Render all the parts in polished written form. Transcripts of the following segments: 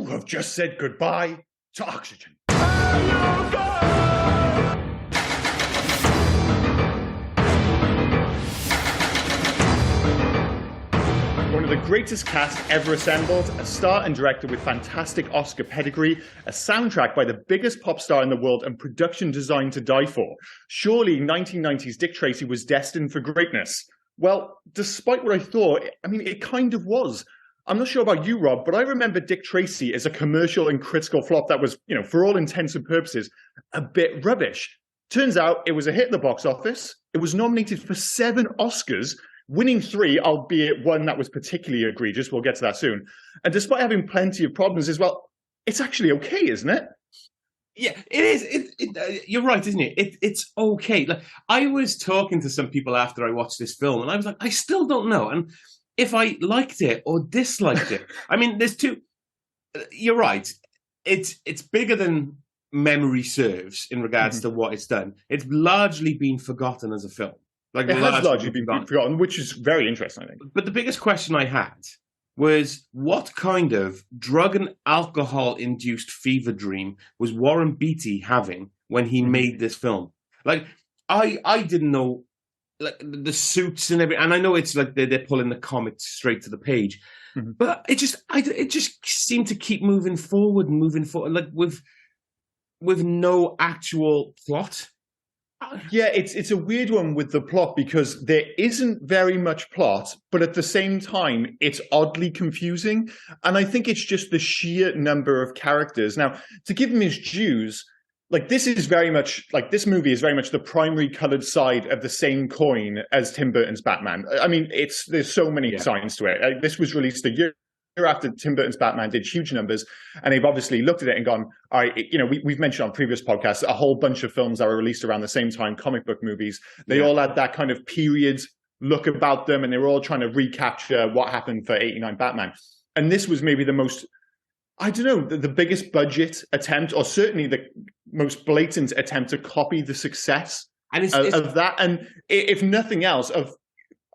have just said goodbye to oxygen. One of the greatest casts ever assembled, a star and director with fantastic Oscar pedigree, a soundtrack by the biggest pop star in the world, and production designed to die for. Surely 1990s Dick Tracy was destined for greatness. Well, despite what I thought, it kind of was. I'm not sure about you, Rob, but I remember Dick Tracy as a commercial and critical flop that was, for all intents and purposes, a bit rubbish. Turns out it was a hit at the box office. It was nominated for 7 Oscars, winning 3, albeit one that was particularly egregious. We'll get to that soon. And despite having plenty of problems as well, it's actually okay, isn't it? Yeah, it is. You're right, isn't it? It's okay. Like, I was talking to some people after I watched this film, and I was like, I still don't know. And if I liked it or disliked it. There's two. You're right. It's bigger than memory serves in regards to what it's done. It's largely been forgotten as a film. It has largely been forgotten, which is very interesting, I think. But the biggest question I had was, what kind of drug and alcohol-induced fever dream was Warren Beatty having when he made this film? Like, I didn't know, like, the suits and everything, and I know it's like they're pulling the comics straight to the page, but it just seemed to keep moving forward, like with no actual plot. Yeah, it's a weird one with the plot because there isn't very much plot, but at the same time, it's oddly confusing. And I think it's just the sheer number of characters. Now, to give him his dues, like this movie is very much the primary colored side of the same coin as Tim Burton's Batman. There's so many signs to it. This was released a year after Tim Burton's Batman did huge numbers, and they've obviously looked at it and gone, all right, we've mentioned on previous podcasts a whole bunch of films that were released around the same time, comic book movies. They all had that kind of period look about them, and they were all trying to recapture what happened for 89 Batman. And this was maybe the most, I don't know, the biggest budget attempt, or certainly the most blatant attempt to copy the success of that. And if nothing else,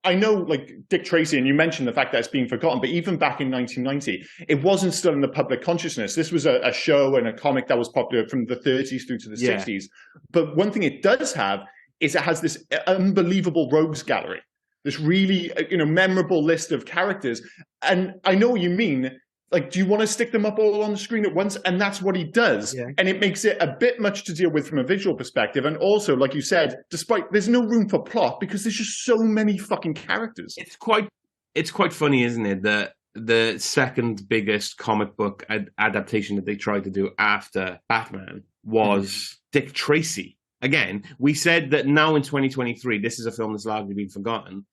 I know, like, Dick Tracy, and you mentioned the fact that it's being forgotten, but even back in 1990, it wasn't still in the public consciousness. This was a show and a comic that was popular from the 30s through to the 60s. But one thing it does have is it has this unbelievable rogues gallery, this really, memorable list of characters. And I know what you mean. Like, do you want to stick them up all on the screen at once? And that's what he does. Yeah. And it makes it a bit much to deal with from a visual perspective. And also, like you said, there's no room for plot because there's just so many fucking characters. It's quite funny, isn't it? That the second biggest comic book adaptation that they tried to do after Batman was Dick Tracy. Again, we said that now in 2023, this is a film that's largely been forgotten.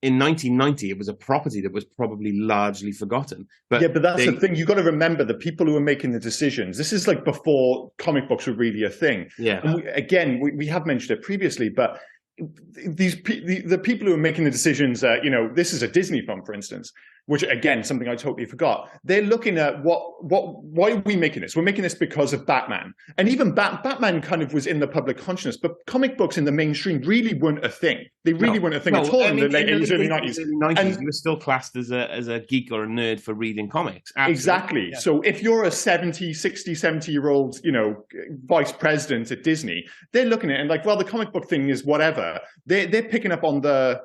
In 1990, it was a property that was probably largely forgotten. But that's the thing. You've got to remember the people who are making the decisions. This is like before comic books were really a thing. Yeah. And we have mentioned it previously, but the people who are making the decisions, this is a Disney film, for instance, which, again, something I totally forgot. They're looking at why are we making this? We're making this because of Batman. And even Batman kind of was in the public consciousness, but comic books in the mainstream really weren't a thing. They really weren't a thing at all in the late 80s, early 90s. And you were still classed as a geek or a nerd for reading comics. Absolutely. Exactly. Yeah. So if you're a 70-year-old, vice president at Disney, they're looking at it and like, well, the comic book thing is whatever. They're picking up on the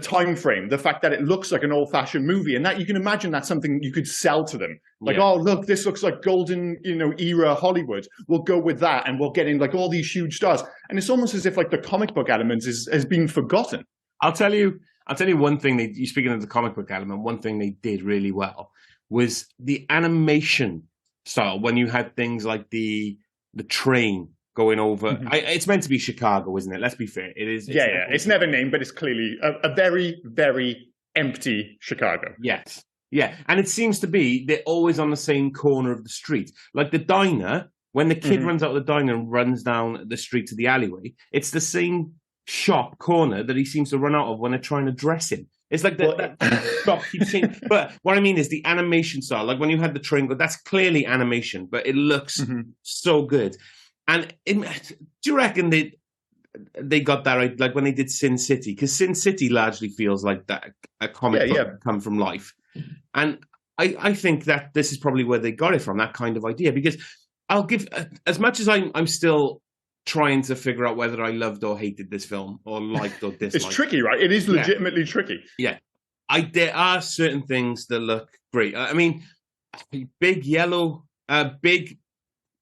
time frame, the fact that it looks like an old-fashioned movie, and that you can imagine that's something you could sell to them. Like, oh, look, this looks like golden, era Hollywood. We'll go with that, and we'll get in like all these huge stars. And it's almost as if like the comic book element has been forgotten. I'll tell you one thing. You speaking of the comic book element, one thing they did really well was the animation style. When you had things like the train going over. It's meant to be Chicago, isn't it? Let's be fair. It is. It's never named, but it's clearly a very, very empty Chicago. Yes. Yeah. And it seems to be they're always on the same corner of the street. Like the diner, when the kid runs out of the diner and runs down the street to the alleyway, it's the same shop corner that he seems to run out of when they're trying to dress him. It's like that shop keeps changing. But what I mean is the animation style. Like when you had the train go, that's clearly animation, but it looks so good. And do you reckon they got that right? Like when they did Sin City, because Sin City largely feels like that a comic book come from life. And I think that this is probably where they got it from, that kind of idea. Because I'll give, as much as I'm still trying to figure out whether I loved or hated this film, or liked or disliked. It's tricky, right? It is legitimately tricky. Yeah. There are certain things that look great. I mean, big yellow, big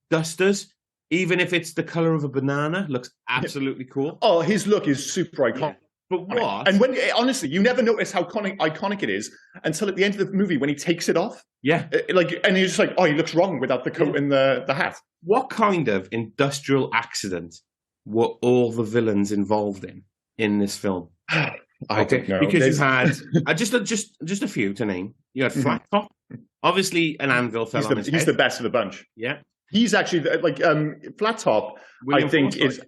dusters, even if it's the color of a banana, looks absolutely cool. Oh, his look is super iconic. Yeah. But what? And when honestly, you never notice how iconic it is until at the end of the movie when he takes it off. Yeah. And you're just like, oh, he looks wrong without the coat and the hat. What kind of industrial accident were all the villains involved in this film? I don't know. Because you had just a few to name. You had Flat Top. Obviously, an anvil fell on his head. He's the best of the bunch. Yeah. He's actually like Flat Top. William I think Forsythe. is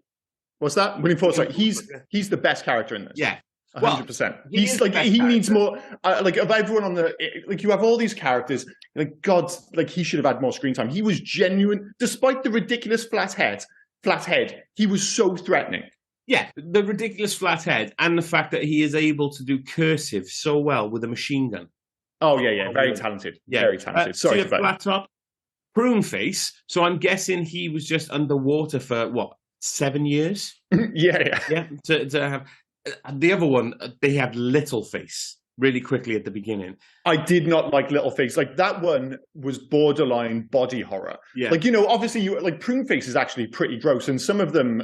what's that? William Forsythe. He's the best character in this. Yeah. 100%. He's like he needs more. Like of everyone on the like, you have all these characters. Like God, like he should have had more screen time. He was genuine, despite the ridiculous flat head. He was so threatening. Yeah, the ridiculous flat head and the fact that he is able to do cursive so well with a machine gun. Oh yeah, very talented. Yeah. Very talented. Sorry for Flat Top, prune face. So I'm guessing he was just underwater for what, 7 years? yeah. To have the other one, they had Little Face really quickly at the beginning. I did not like Little Face. Like that one was borderline body horror. Yeah. Like, you know, obviously you like Prune Face is actually pretty gross. And some of them,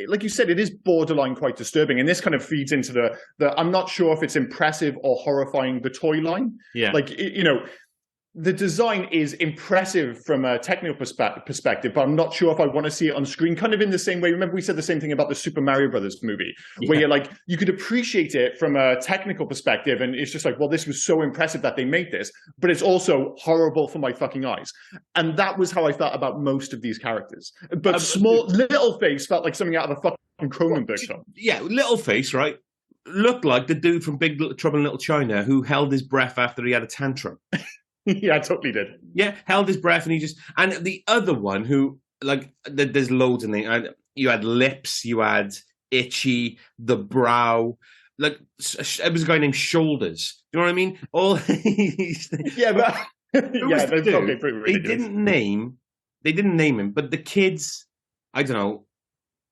like you said, it is borderline quite disturbing. And this kind of feeds into the I'm not sure if it's impressive or horrifying, the toy line. Yeah. Like, you know, the design is impressive from a technical perspective, but I'm not sure if I want to see it on screen. Kind of in the same way, remember we said the same thing about the Super Mario Brothers movie, where you're like, you could appreciate it from a technical perspective, and it's just like, well, this was so impressive that they made this, but it's also horrible for my fucking eyes. And that was how I felt about most of these characters. But Little Face felt like something out of a fucking Cronenberg film. Yeah, Little Face, right? Looked like the dude from Big Trouble in Little China who held his breath after he had a tantrum. Yeah, I totally did. Yeah, held his breath and and the other one who, like, there's loads of things. You had lips, you had itchy, the brow. Like, it was a guy named Shoulders. Do you know what I mean? All these things. Yeah, but yeah, they didn't name him, but the kids, I don't know,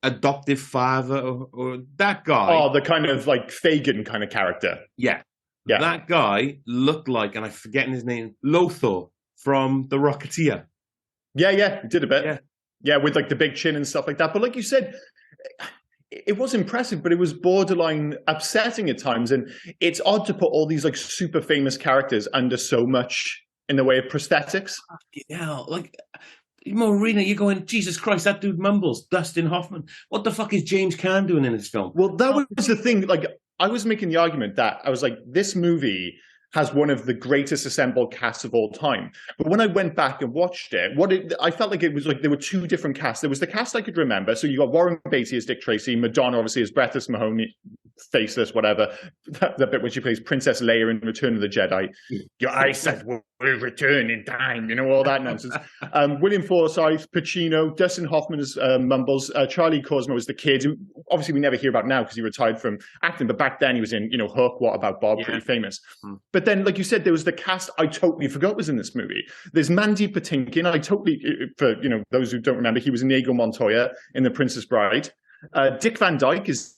adoptive father or that guy. Oh, the kind of like Fagin kind of character. Yeah. That guy looked like, and I'm forgetting his name, Lothar from The Rocketeer. Yeah, he did a bit. Yeah, with like the big chin and stuff like that. But like you said, it was impressive, but it was borderline upsetting at times. And it's odd to put all these like super famous characters under so much in the way of prosthetics. Yeah, like Marina, you're going, Jesus Christ, that dude mumbles, Dustin Hoffman. What the fuck is James Caan doing in this film? Well, that was the thing. Like, I was making the argument that I was like, this movie has one of the greatest assembled casts of all time. But when I went back and watched it, I felt like it was like there were two different casts. There was the cast I could remember. So you got Warren Beatty as Dick Tracy, Madonna obviously as Breathless Mahoney, faceless, whatever. The bit when she plays Princess Leia in Return of the Jedi. Your eyesight will return in time, you know, all that nonsense. William Forsythe, Pacino, Dustin Hoffman as Mumbles, Charlie Cosmo as the kid, who obviously we never hear about now because he retired from acting, but back then he was in, you know, Hook, What About Bob, pretty famous. But then, like you said, there was the cast I totally forgot was in this movie. There's Mandy Patinkin. For, you know, those who don't remember, he was Inigo Montoya in The Princess Bride. Dick Van Dyke is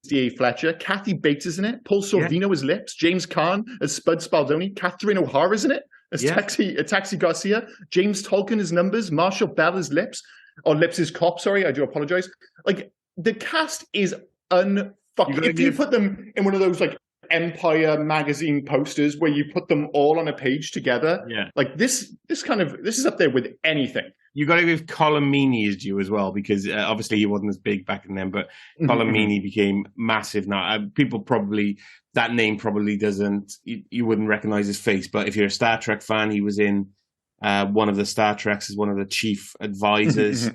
D.A. Fletcher. Kathy Bates is in it. Paul Sorvino as Lips. James Caan as Spud Spaldoni. Catherine O'Hara's in it as Taxi Garcia. James Tolkien as Numbers. Marshall Bell as Lips. Or Lips is Cop, sorry, I do apologize. Like, the cast is unfucking... If you put them in one of those, like, Empire magazine posters where you put them all on a page together, like this is up there with anything. You got to give Colm Meaney his due as well, because obviously he wasn't as big back then, but Colm Meaney became massive now. People probably, that name probably doesn't, you wouldn't recognize his face, but if you're a Star Trek fan, he was in one of the Star Treks as one of the chief advisors.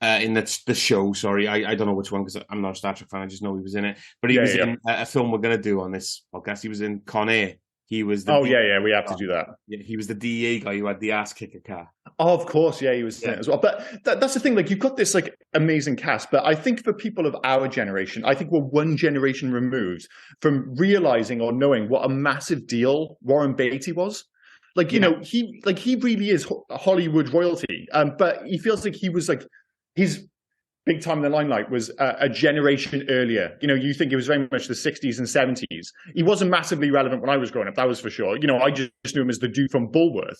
In the show, sorry, I don't know which one because I'm not a Star Trek fan. I just know he was in it. But he was in a film we're going to do on this podcast. He was in Con Air. He was the Oh yeah, we have to do that. Yeah, he was the DEA guy who had the ass kicker car. Oh, of course, yeah, he was in it as well. But that's the thing. Like, you've got this like amazing cast, but I think for people of our generation, I think we're one generation removed from realizing or knowing what a massive deal Warren Beatty was. Like, you know, he really is Hollywood royalty. But he feels like he was like his big time in the limelight was a generation earlier. You know, you think it was very much the 60s and 70s. He wasn't massively relevant when I was growing up, that was for sure. You know, I just knew him as the dude from Bulworth.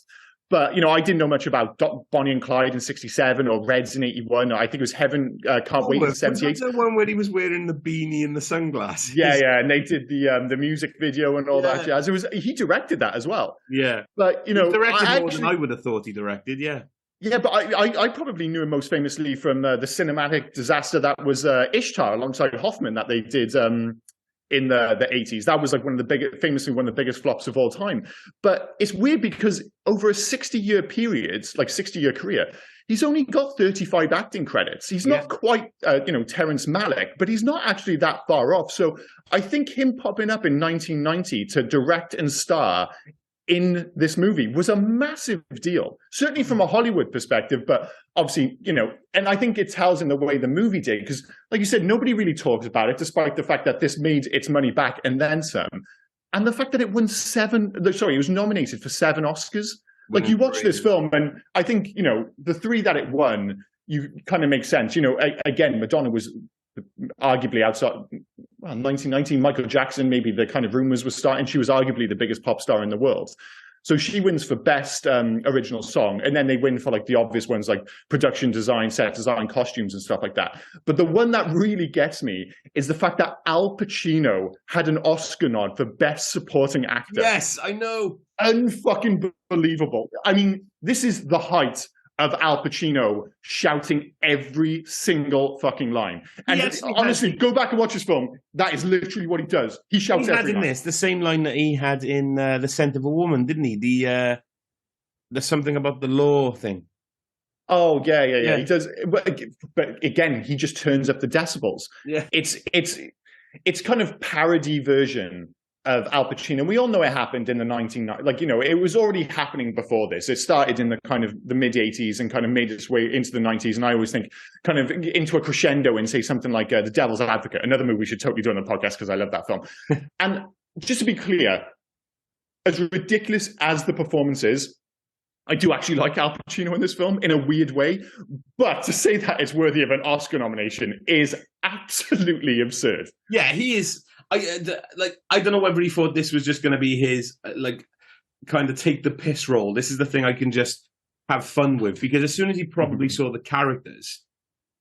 But, you know, I didn't know much about Bonnie and Clyde in 67 or Reds in 81. Or I think it was Heaven Can't Wait in 78. Was that the one where he was wearing the beanie and the sunglasses? Yeah, and they did the music video and all that jazz. He directed that as well. Yeah. But, you know, he directed more than I would have thought he directed, yeah. Yeah, but I probably knew him most famously from the cinematic disaster that was Ishtar alongside Hoffman that they did in the 80s. That was like famously one of the biggest flops of all time. But it's weird because over a 60-year period, like 60-year career, he's only got 35 acting credits. He's not quite, Terrence Malick, but he's not actually that far off. So I think him popping up in 1990 to direct and star in this movie was a massive deal, certainly from a Hollywood perspective, but obviously, you know, and I think it tells in the way the movie did, because like you said, nobody really talks about it, despite the fact that this made its money back and then some. And the fact that it won it was nominated for 7 Oscars. Like, you watch this film, and I think, you know, the 3 that it won, you kind of make sense. You know, again, Madonna was arguably outside, 1919, Michael Jackson, maybe the kind of rumors were starting. She was arguably the biggest pop star in the world. So she wins for best original song. And then they win for like the obvious ones like production design, set design, costumes and stuff like that. But the one that really gets me is the fact that Al Pacino had an Oscar nod for best supporting actor. Yes, I know. Unfucking believable. I mean, this is the height of Al Pacino shouting every single fucking line. And honestly, go back and watch this film. That is literally what he does. He shouts every line. He had in this the same line that he had in The Scent of a Woman, didn't he? The something about the law thing. Oh, yeah. He does. But again, he just turns up the decibels. Yeah. It's kind of parody version of Al Pacino. We all know it happened in the 1990s. Like, you know, it was already happening before this. It started in the kind of the mid 80s and kind of made its way into the 90s. And I always think kind of into a crescendo and say something like The Devil's Advocate, another movie we should totally do on the podcast because I love that film. And just to be clear, as ridiculous as the performance is, I do actually like Al Pacino in this film in a weird way. But to say that it's worthy of an Oscar nomination is absolutely absurd. Yeah, he is. I don't know whether he thought this was just going to be his, kind of take the piss role. This is the thing I can just have fun with. Because as soon as he probably saw the characters,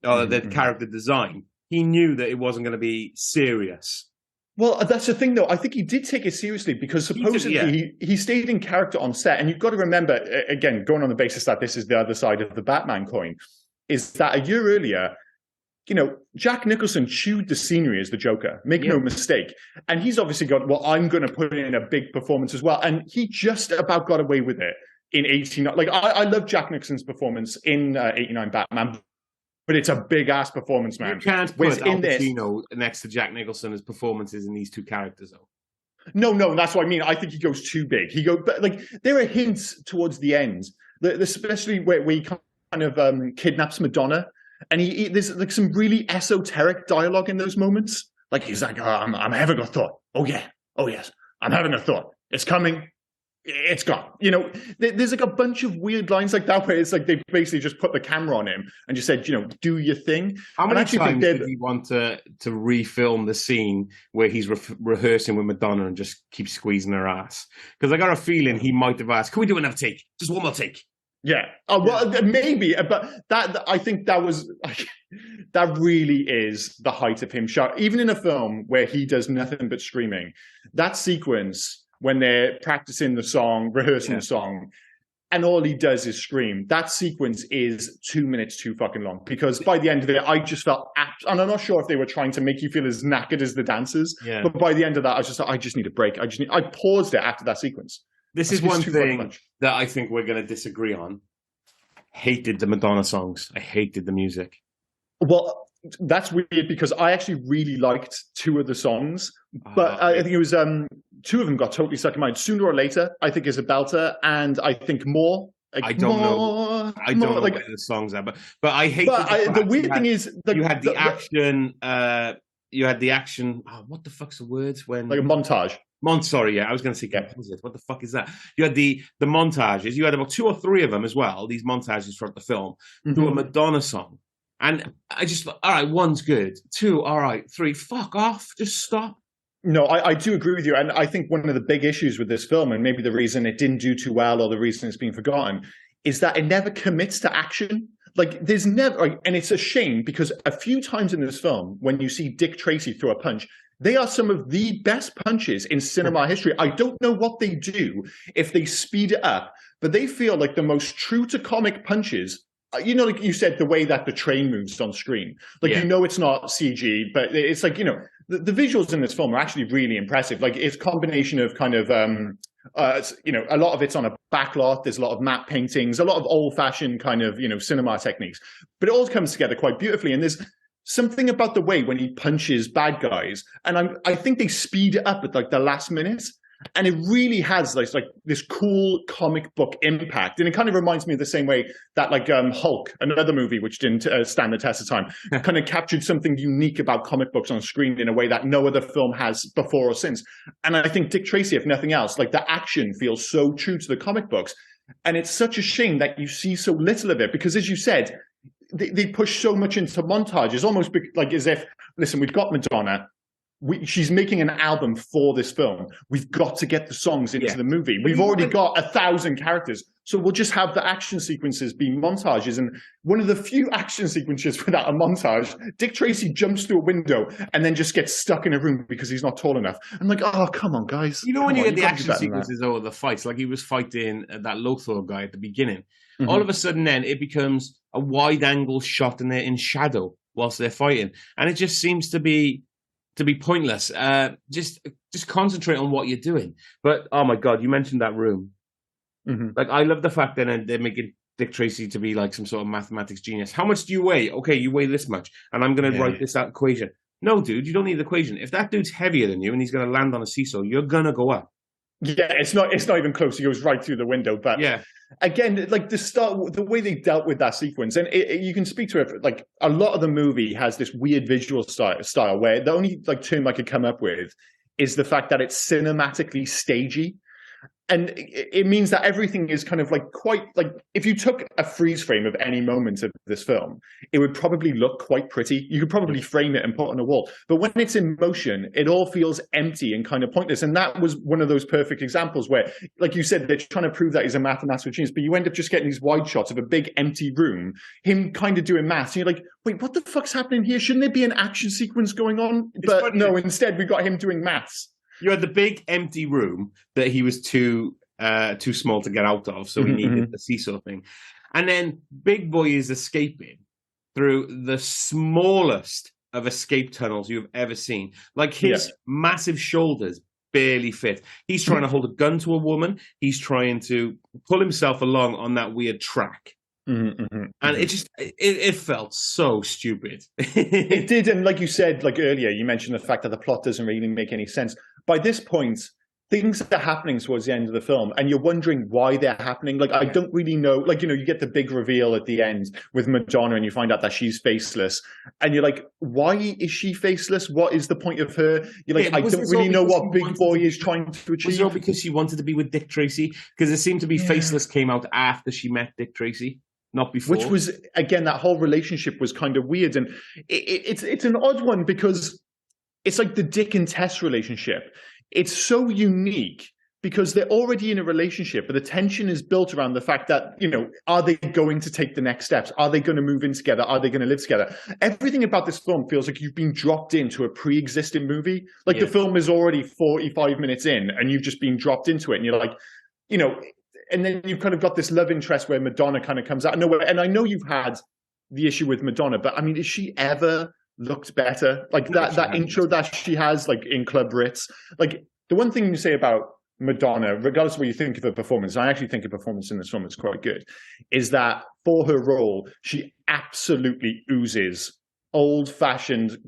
or the character design, he knew that it wasn't going to be serious. Well, that's the thing, though. I think he did take it seriously because supposedly he stayed in character on set. And you've got to remember, again, going on the basis that this is the other side of the Batman coin, is that a year earlier, you know, Jack Nicholson chewed the scenery as the Joker. Make no mistake. And he's obviously got, well, I'm going to put in a big performance as well. And he just about got away with it in 89. Like, I love Jack Nicholson's performance in 89 Batman, but it's a big-ass performance, man. You can't put Al Pacino next to Jack Nicholson as performances in these two characters, though. No, that's what I mean. I think he goes too big. But like, there are hints towards the end, especially where he kind of kidnaps Madonna. And there's like some really esoteric dialogue in those moments. Like, he's like, I'm having a thought. Oh, yeah. Oh, yes. I'm having a thought. It's coming. It's gone. You know, there's like a bunch of weird lines like that where it's like they basically just put the camera on him and just said, you know, do your thing. How many times did he want to refilm the scene where he's rehearsing with Madonna and just keep squeezing her ass? Because I got a feeling he might have asked, can we do another take? Just one more take. Yeah. Maybe, but that I think that was that really is the height of him. Even in a film where he does nothing but screaming, that sequence when they're practicing the song, rehearsing the song, and all he does is scream. That sequence is 2 minutes too fucking long because by the end of it, I just felt, and I'm not sure if they were trying to make you feel as knackered as the dancers, but by the end of that, I just need a break. I paused it after that sequence. This is one thing that I think we're going to disagree on. Hated the Madonna songs. I hated the music. Well, that's weird because I actually really liked two of the songs, but I think it was two of them got totally stuck in mind. Sooner or Later, I think, is a belter, and I think More. Like, I don't know. I don't know like, where the songs are, but I hate. The weird thing is, like, you had the action. You had the action. Oh, what the fuck's the words when like a montage? Sorry, yeah, I was going to say composite. What the fuck is that? You had the montages. You had about 2 or 3 of them as well. These montages throughout the film to a Madonna song, and I just all right. 1's good. 2, all right. 3, fuck off. Just stop. No, I do agree with you. And I think one of the big issues with this film, and maybe the reason it didn't do too well or the reason it's been forgotten, is that it never commits to action. Like, there's never, and it's a shame because a few times in this film, when you see Dick Tracy throw a punch, they are some of the best punches in cinema history. I don't know what they do if they speed it up, but they feel like the most true to comic punches. You know, like you said, the way that the train moves on screen, like, you know, it's not CG, but it's like, you know, the visuals in this film are actually really impressive. Like, it's a combination of kind of, you know, a lot of it's on a backlot. There's a lot of matte paintings, a lot of old fashioned kind of, you know, cinema techniques, but it all comes together quite beautifully. And there's something about the way when he punches bad guys, and I think they speed it up at like the last minute. And it really has like this cool comic book impact. And it kind of reminds me of the same way that like Hulk, another movie which didn't stand the test of time, kind of captured something unique about comic books on screen in a way that no other film has before or since. And I think Dick Tracy, if nothing else, like the action feels so true to the comic books. And it's such a shame that you see so little of it because, as you said, they push so much into montages, almost like as if, listen, we've got Madonna. She's making an album for this film. We've got to get the songs into the movie. We've already got 1,000 characters. So we'll just have the action sequences be montages. And one of the few action sequences without a montage, Dick Tracy jumps through a window and then just gets stuck in a room because he's not tall enough. I'm like, oh, come on, guys. You know, when you get the action sequences over the fights, like he was fighting that Lothar guy at the beginning, all of a sudden then it becomes a wide angle shot and they're in shadow whilst they're fighting. And it just seems to be pointless. Just concentrate on what you're doing. But oh my god, you mentioned that room. Like, I love the fact that they're making Dick Tracy to be like some sort of mathematics genius. How much do you weigh? Okay, you weigh this much, and I'm going to write this out equation. No, dude, you don't need the equation. If that dude's heavier than you and he's going to land on a seesaw, you're going to go up. Yeah, it's not even close. He goes right through the window. But again, like the way they dealt with that sequence, and you can speak to it. Like, a lot of the movie has this weird visual style where the only like term I could come up with is the fact that it's cinematically stagey. And it means that everything is kind of like quite like, if you took a freeze frame of any moment of this film, it would probably look quite pretty. You could probably frame it and put it on a wall. But when it's in motion, it all feels empty and kind of pointless. And that was one of those perfect examples where, like you said, they're trying to prove that he's a mathematical genius, but you end up just getting these wide shots of a big empty room, him kind of doing maths. And you're like, wait, what the fuck's happening here? Shouldn't there be an action sequence going on? But no, instead we got him doing maths. You had the big empty room that he was too small to get out of, so he needed the seesaw thing. And then Big Boy is escaping through the smallest of escape tunnels you've ever seen. Like, his massive shoulders barely fit. He's trying to hold a gun to a woman. He's trying to pull himself along on that weird track. And it felt so stupid. It did, and like you said, like earlier, you mentioned the fact that the plot doesn't really make any sense. By this point, things are happening towards the end of the film, and you're wondering why they're happening. Like, I don't really know. Like, you know, you get the big reveal at the end with Madonna, and you find out that she's faceless, and you're like, why is she faceless? What is the point of her? You're like, I don't really know what Big Boy is trying to achieve. Was it all because she wanted to be with Dick Tracy? Because it seemed to be faceless came out after she met Dick Tracy. Not before. Which was, again, that whole relationship was kind of weird. And it's an odd one because it's like the Dick and Tess relationship. It's so unique because they're already in a relationship, but the tension is built around the fact that, you know, are they going to take the next steps? Are they going to move in together? Are they going to live together? Everything about this film feels like you've been dropped into a pre-existing movie. Like, the film is already 45 minutes in and you've just been dropped into it. And you're like, you know, and then you've kind of got this love interest where Madonna kind of comes out of nowhere. And I know you've had the issue with Madonna, but I mean, has she ever looked better? Like, that intro that she has, like, in Club Ritz. Like, the one thing you say about Madonna, regardless of what you think of her performance, I actually think her performance in this film is quite good, is that for her role, she absolutely oozes old-fashioned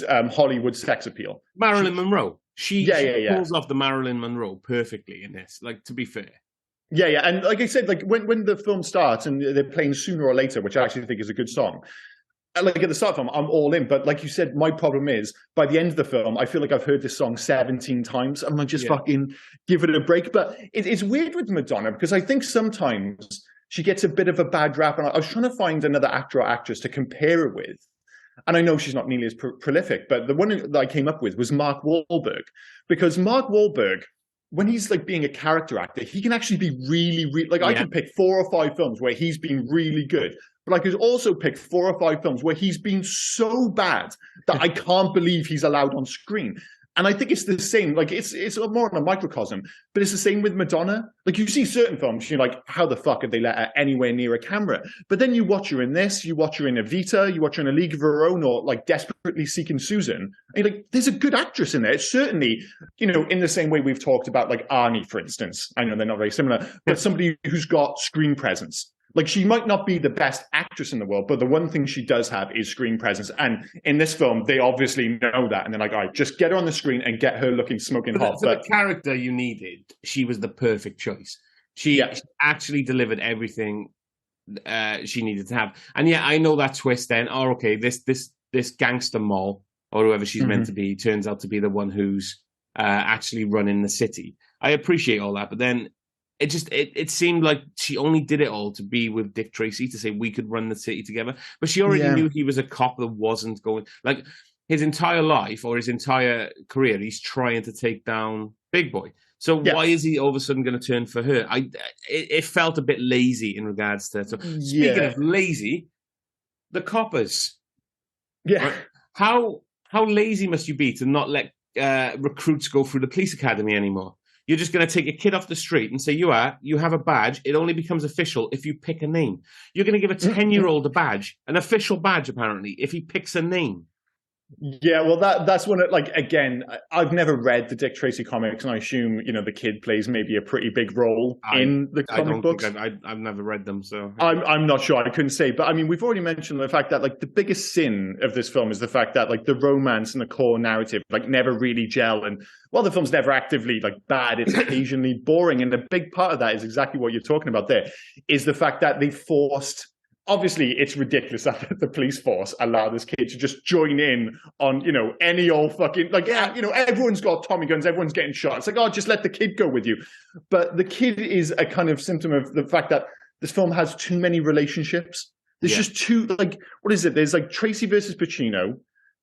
Hollywood sex appeal. Marilyn Monroe. She Yeah. pulls off the Marilyn Monroe perfectly in this. Like, to be fair. Yeah, and like I said, like when the film starts and they're playing Sooner or Later, which I actually think is a good song. Like at the start of the film, I'm all in. But like you said, my problem is by the end of the film, I feel like I've heard this song 17 times. I'm like, just fucking give it a break. But it's weird with Madonna because I think sometimes she gets a bit of a bad rap. And I was trying to find another actor or actress to compare her with. And I know she's not nearly as prolific, but the one that I came up with was Mark Wahlberg. Because Mark Wahlberg, when he's like being a character actor, he can actually be really like I can pick 4 or 5 films where he's been really good. But I could also pick 4 or 5 films where he's been so bad that I can't believe he's allowed on screen. And I think it's the same. Like it's more on a microcosm, but it's the same with Madonna. Like you see certain films, you're like, how the fuck have they let her anywhere near a camera? But then you watch her in this, you watch her in Evita, you watch her in A League of Her Own, or like Desperately Seeking Susan. And you're like, there's a good actress in there. It's certainly, you know, in the same way we've talked about like Arnie, for instance. I know they're not very similar, but somebody who's got screen presence. Like she might not be the best actress in the world, but the one thing she does have is screen presence. And in this film, they obviously know that. And they're like, all right, just get her on the screen and get her looking smoking hot. For the character you needed, she was the perfect choice. She actually delivered everything she needed to have. And yeah, I know that twist then. Oh, okay, this gangster moll or whoever she's meant to be turns out to be the one who's actually running the city. I appreciate all that, but then it seemed like she only did it all to be with Dick Tracy to say we could run the city together. But she already knew he was a cop that wasn't going like his entire life or his entire career. He's trying to take down Big Boy. So why is he all of a sudden going to turn for her? It felt a bit lazy in regards to. So speaking of lazy, the coppers. Yeah. Right? How lazy must you be to not let recruits go through the police academy anymore? You're just going to take a kid off the street and say, you have a badge. It only becomes official if you pick a name. You're going to give a 10-year-old a badge, an official badge, apparently, if he picks a name. Yeah, well, that's one of, like, again, I've never read the Dick Tracy comics, and I assume, you know, the kid plays maybe a pretty big role in the comic books. I've never read them, so... I'm not sure, I couldn't say. But, I mean, we've already mentioned the fact that, like, the biggest sin of this film is the fact that, like, the romance and the core narrative, like, never really gel. And while the film's never actively, like, bad, it's occasionally boring. And a big part of that is exactly what you're talking about there, is the fact that they forced... Obviously, it's ridiculous that the police force allow this kid to just join in on, you know, any old fucking, like, you know, everyone's got Tommy guns, everyone's getting shot. It's like, oh, just let the kid go with you. But the kid is a kind of symptom of the fact that this film has too many relationships. There's just too, like, what is it? There's like Tracy versus Pacino.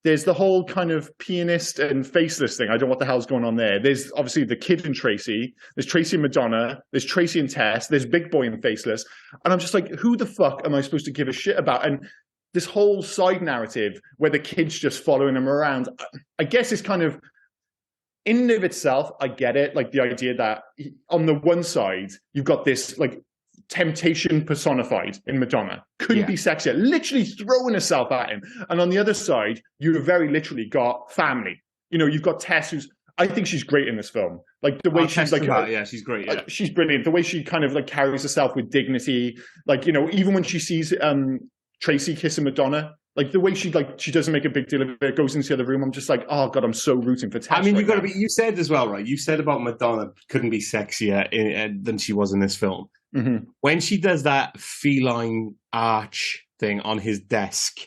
There's the whole kind of pianist and faceless thing. I don't know what the hell's going on there. There's obviously the kid and Tracy. There's Tracy and Madonna. There's Tracy and Tess. There's Big Boy and Faceless. And I'm just like, who the fuck am I supposed to give a shit about? And this whole side narrative where the kid's just following him around, I guess it's kind of, in and of itself, I get it. Like the idea that on the one side, you've got this like temptation personified in Madonna, couldn't be sexier, literally throwing herself at him. And on the other side, you've very literally got family. You know, you've got Tess, who's, I think she's great in this film. Like the way she's like, she's great. Yeah. She's brilliant. The way she kind of like carries herself with dignity. Like, you know, even when she sees Tracy kissing Madonna, like the way she doesn't make a big deal of it, goes into the other room. I'm just like, oh God, I'm so rooting for Tess. I mean, you said as well, right? You said about Madonna couldn't be sexier than she was in this film. Mm-hmm. When she does that feline arch thing on his desk,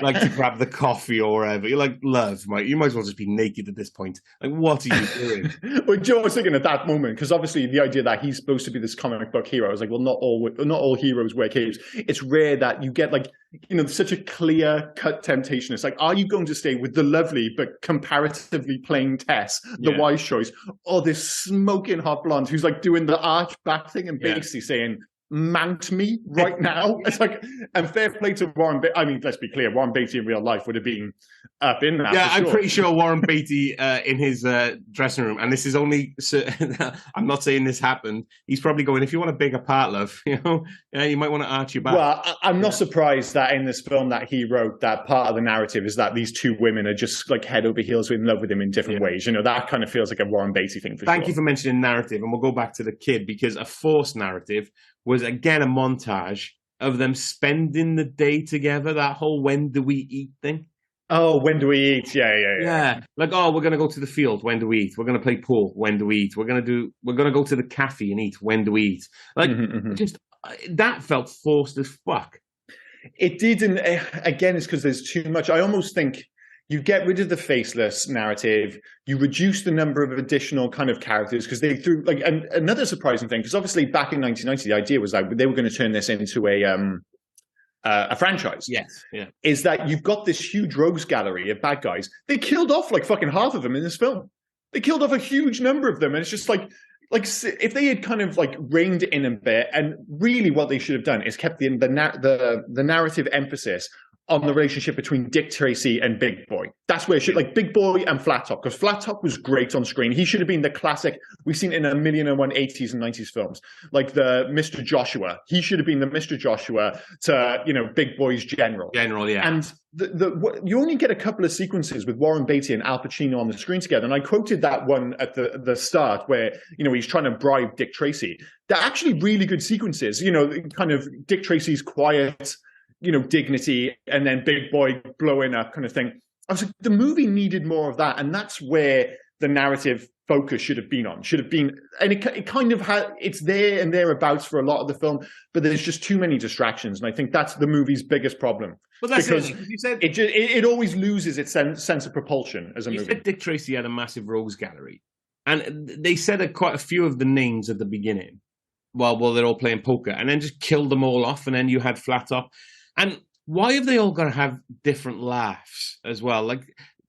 like to grab the coffee or whatever, you're like, love, mate, you might as well just be naked at this point. Like, what are you doing? Well, Joe was thinking at that moment, because obviously the idea that he's supposed to be this comic book hero, I was like, well, not all heroes wear capes. It's rare that you get like, you know, such a clear cut temptation. It's like, are you going to stay with the lovely but comparatively plain Tess, the wise choice, or this smoking hot blonde who's like doing the arch back thing and basically saying, mount me right now? It's like, and fair play to Warren Beatty. I mean, let's be clear, Warren Beatty in real life would have been up in that. Yeah, I'm pretty sure Warren Beatty in his dressing room, and this is only, I'm not saying this happened, he's probably going, if you want a bigger part, love, you know, you might want to arch your back. Well, I'm not surprised that in this film that he wrote, that part of the narrative is that these two women are just like head over heels in love with him in different ways. You know, that kind of feels like a Warren Beatty thing for sure. Thank you for mentioning narrative, and we'll go back to the kid, because a forced narrative was again a montage of them spending the day together. That whole "when do we eat" thing. Oh, when do we eat? Yeah, like, oh, we're gonna go to the field. When do we eat? We're gonna play pool. When do we eat? We're gonna go to the cafe and eat. When do we eat? Like, just that felt forced as fuck. It did, and again, it's because there's too much. I almost think you get rid of the faceless narrative, you reduce the number of additional kind of characters, because they threw like another surprising thing, because obviously back in 1990, the idea was like they were going to turn this into a franchise. Yes, yeah. Is that you've got this huge rogues gallery of bad guys. They killed off like fucking half of them in this film. They killed off a huge number of them, and it's just like if they had kind of like reined it in a bit, and really what they should have done is kept the narrative emphasis on the relationship between Dick Tracy and Big Boy. That's where it should, like Big Boy and Flat Top, because Flat Top was great on screen. He should have been the classic, we've seen in 1,000,001 80s and 90s films, like the Mr. Joshua. He should have been the Mr. Joshua to, you know, Big Boy's general. General, yeah. And you only get a couple of sequences with Warren Beatty and Al Pacino on the screen together. And I quoted that one at the start where, you know, he's trying to bribe Dick Tracy. They're actually really good sequences, you know, kind of Dick Tracy's quiet, you know, dignity, and then Big Boy blowing up kind of thing. I was like, the movie needed more of that, and that's where the narrative focus should have been on. And it kind of had, it's there and thereabouts for a lot of the film, but there's just too many distractions, and I think that's the movie's biggest problem. But that's because you said it always loses its sense of propulsion as a movie. You said Dick Tracy had a massive rogues gallery, and they said quite a few of the names at the beginning while they're all playing poker, and then just killed them all off, and then you had Flat Top. And why have they all got to have different laughs as well? Like,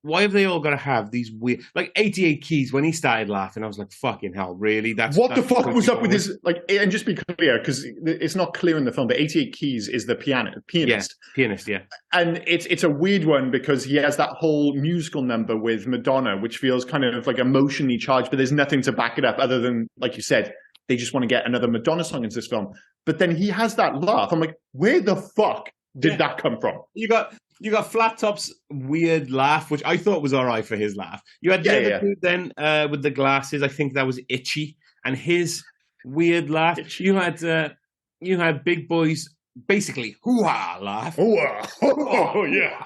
why have they all got to have these weird, like 88 Keys, when he started laughing, I was like, fucking hell, really? That's the fuck was up with this? Like, and just be clear, because it's not clear in the film, but 88 Keys is the pianist. Yeah, pianist, yeah. And it's a weird one, because he has that whole musical number with Madonna, which feels kind of like emotionally charged, but there's nothing to back it up other than, like you said, they just want to get another Madonna song into this film. But then he has that laugh. I'm like, where the fuck did that come from? You got Flat Top's weird laugh, which I thought was all right for his laugh. You had the other dude then with the glasses. I think that was Itchy, and his weird laugh. Itchy. You had Big Boy's basically hoo-ha laugh. Hoo-ha. Oh yeah.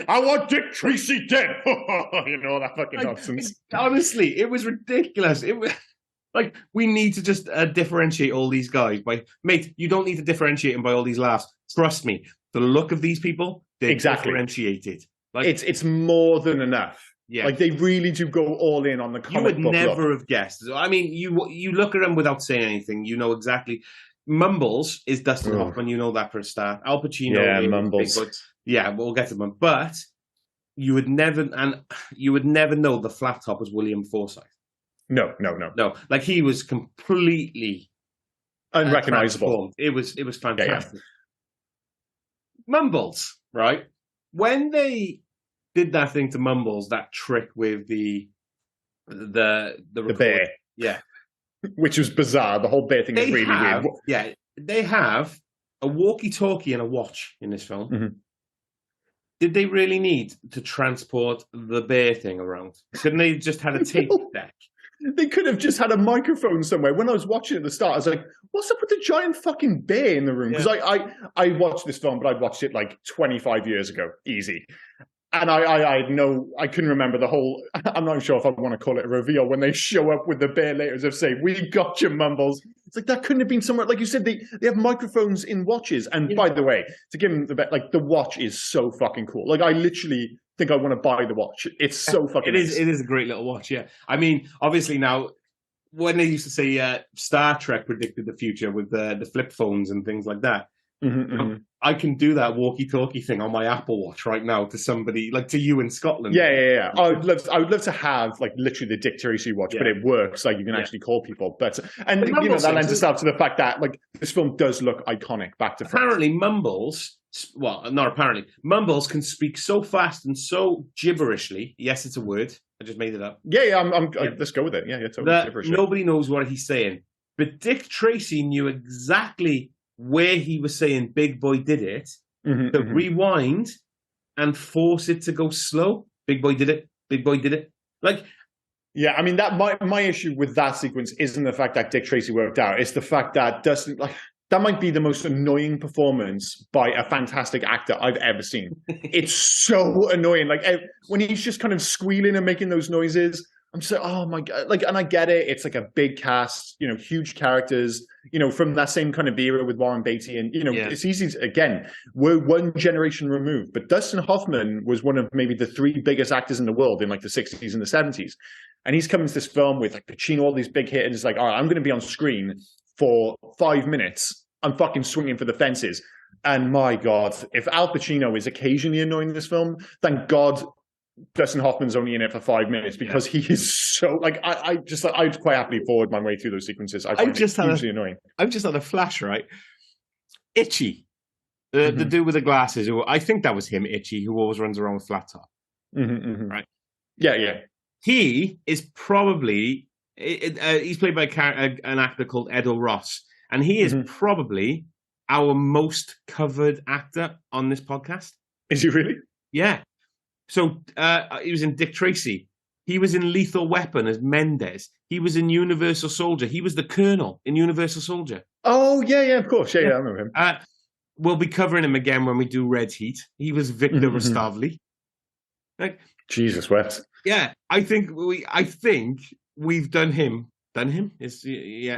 I want Dick Tracy dead. You know, that fucking nonsense. Honestly, it was ridiculous. It was. Like, we need to just differentiate all these guys by, mate, you don't need to differentiate them by all these laughs. Trust me, the look of these people, they're differentiated. Like, it's more than enough. Yeah. Like, they really do go all in on the comic book. You would never have guessed. I mean, you look at them without saying anything, you know exactly. Mumbles is Dustin Hoffman, you know that for a start. Al Pacino. Yeah, Mumbles. Yeah, we'll get to them. But you would never know the Flat Top was William Forsythe. No. Like, he was completely unrecognizable. It was fantastic. Yeah. Mumbles, right? When they did that thing to Mumbles, that trick with the bear, yeah, which was bizarre. The whole bear thing is really weird. Yeah, they have a walkie-talkie and a watch in this film. Mm-hmm. Did they really need to transport the bear thing around? Couldn't they just had a tape deck? They could have just had a microphone somewhere. When I was watching at the start, I was like, what's up with the giant fucking bear in the room? Because I watched this film, but I'd watched it like 25 years ago, easy. And I couldn't remember the whole, I'm not sure if I want to call it a reveal, when they show up with the bear later as if say, we got you, Mumbles. It's like, that couldn't have been somewhere, like you said, they have microphones in watches. And by the way, to give them the watch is so fucking cool. Like, I literally think I want to buy the watch. It's so fucking nice. It is a great little watch, yeah. I mean, obviously now, when they used to say Star Trek predicted the future with the flip phones and things like that, I can do that walkie-talkie thing on my Apple Watch right now to somebody, like to you in Scotland. Yeah. I would love to have like literally the Dick Tracy watch, but it works. Like, you can actually call people. But you know, that lends itself to the fact that like this film does look iconic back to front. Apparently, Mumbles can speak so fast and so gibberishly. Yes, it's a word. I just made it up. Yeah. Let's go with it. Yeah, totally gibberish. Nobody knows what he's saying, but Dick Tracy knew exactly where he was saying Big Boy did it, to rewind and force it to go slow. Big Boy did it. Big Boy did it. Like, yeah, I mean, that my issue with that sequence isn't the fact that Dick Tracy worked out. It's the fact that That might be the most annoying performance by a fantastic actor I've ever seen. It's so annoying. Like when he's just kind of squealing and making those noises, I'm just like, oh my God. Like, and I get it. It's like a big cast, huge characters, from that same kind of era with Warren Beatty. And, it's easy to, again, we're one generation removed. But Dustin Hoffman was one of maybe the three biggest actors in the world in like the 60s and the 70s. And he's coming to this film with like Pacino, all these big hits. And it's like, all right, I'm going to be on screen for 5 minutes. I'm fucking swinging for the fences. And my God, if Al Pacino is occasionally annoying in this film, thank God Dustin Hoffman's only in it for 5 minutes, because he is so like I'd quite happily forward my way through those sequences. I find it hugely annoying. I've just had a flash, right? Itchy, the dude with the glasses, who I think that was him, Itchy, who always runs around with flat top, right? Yeah. He is probably he's played by an actor called Edo Ross, and he is probably our most covered actor on this podcast. Is he really? Yeah. So he was in Dick Tracy. He was in Lethal Weapon as Mendez. He was in Universal Soldier. He was the Colonel in Universal Soldier. Oh, yeah, of course. Yeah, I remember him. We'll be covering him again when we do Red Heat. He was Victor Rustavli. Like, Jesus wept. Yeah, I think we've done him. Done him?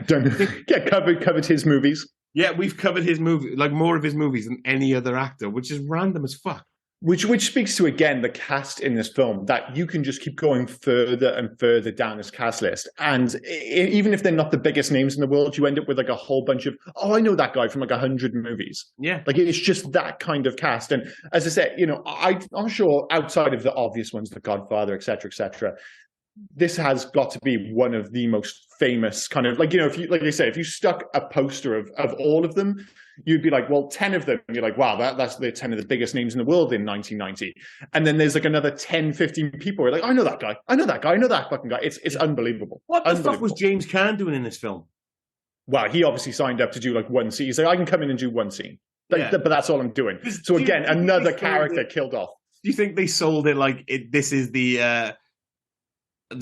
Covered his movies. Yeah, we've covered his movie, like more of his movies than any other actor, which is random as fuck. Which speaks to, again, the cast in this film, that you can just keep going further and further down this cast list. And even if they're not the biggest names in the world, you end up with like a whole bunch of, I know that guy from like 100 movies. Yeah. Like it's just that kind of cast. And as I said, I'm sure outside of the obvious ones, The Godfather, et cetera, this has got to be one of the most famous kind of, like, if you, like I say, if you stuck a poster of all of them, you'd be like, well, 10 of them, you're like, wow, that's the 10 of the biggest names in the world in 1990. And then there's like another 10, 15 people who are like, I know that guy, I know that fucking guy. It's unbelievable. What the fuck was James Caan doing in this film? Well, he obviously signed up to do like one scene. He's like, I can come in and do one scene. But that's all I'm doing. So again, another character killed off. Do you think they sold it like this is the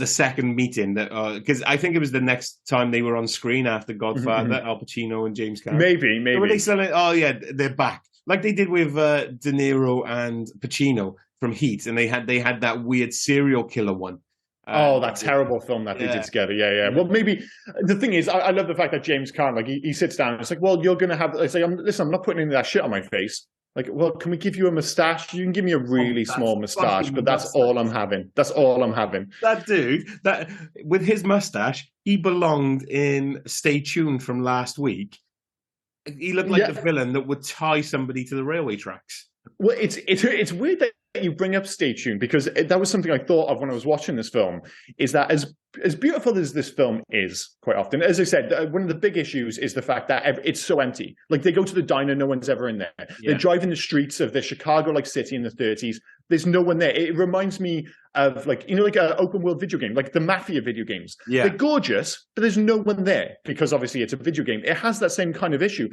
second meeting, that because I think it was the next time they were on screen after Godfather, Al Pacino and James Caan. Maybe. So were they selling? Oh yeah, they're back, like they did with De Niro and Pacino from Heat, and they had that weird serial killer one. That terrible film that they did together. Yeah. Well, maybe the thing is, I love the fact that James Caan, like he sits down and it's like, well, you're gonna have. It's like, listen, I'm not putting any of that shit on my face. Like, well, can we give you a mustache? You can give me a really small mustache, but that's all I'm having. That's all I'm having. That dude, that with his mustache, he belonged in Stay Tuned from last week. He looked like the villain that would tie somebody to the railway tracks. Well, it's weird that you bring up Stay Tuned, because that was something I thought of when I was watching this film, is that as beautiful as this film is, quite often, as I said, one of the big issues is the fact that it's so empty. Like, they go to the diner, no one's ever in there. Yeah. They're driving the streets of the Chicago like city in the 30s. There's no one there. It reminds me of like an open world video game, like the Mafia video games. Yeah. They're gorgeous, but there's no one there because obviously it's a video game. It has that same kind of issue.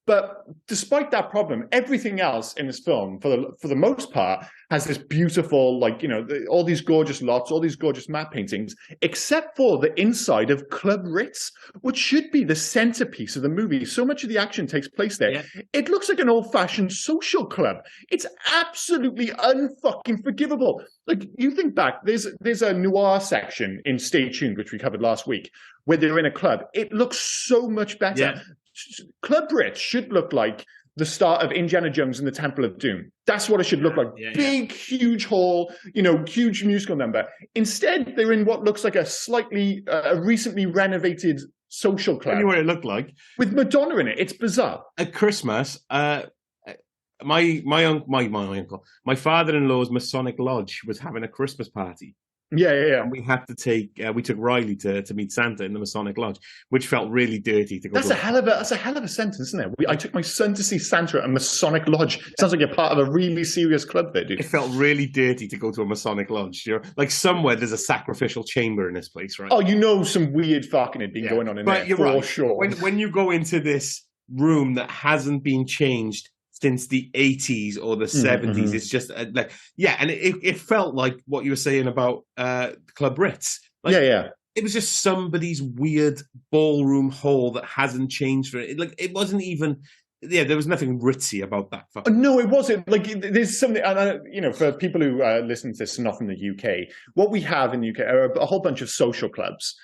But despite that problem, everything else in this film, for the most part, has this beautiful, like, all these gorgeous lots, all these gorgeous matte paintings, except for the inside of Club Ritz, which should be the centerpiece of the movie. So much of the action takes place there. Yeah. It looks like an old-fashioned social club. It's absolutely unfucking forgivable. Like, you think back, there's a noir section in Stay Tuned, which we covered last week, where they're in a club. It looks so much better. Yeah. Club Ritz should look like the start of Indiana Jones and the Temple of Doom. That's what it should look like. Big, huge hall, huge musical number. Instead, they're in what looks like a slightly, recently renovated social club. Tell you what it looked like. With Madonna in it. It's bizarre. At Christmas, my uncle, my father-in-law's Masonic Lodge was having a Christmas party. Yeah. And we had to we took Riley to meet Santa in the Masonic Lodge, which felt really dirty to go. That's a hell of a sentence, isn't it? I took my son to see Santa at a Masonic Lodge. Sounds like you're part of a really serious club there, dude. It felt really dirty to go to a Masonic Lodge. Like somewhere there's a sacrificial chamber in this place, right? Oh, some weird fucking had been going on in there, for right. Sure. When you go into this room that hasn't been changed since the 80s or the 70s. It's just and it felt like what you were saying about Club Ritz. Like, it was just somebody's weird ballroom hall that hasn't changed for it. Like, it wasn't even. Yeah, there was nothing ritzy about that. No, it wasn't. Like, there's something, and for people who listen to this not from the UK, what we have in the UK are a whole bunch of social clubs.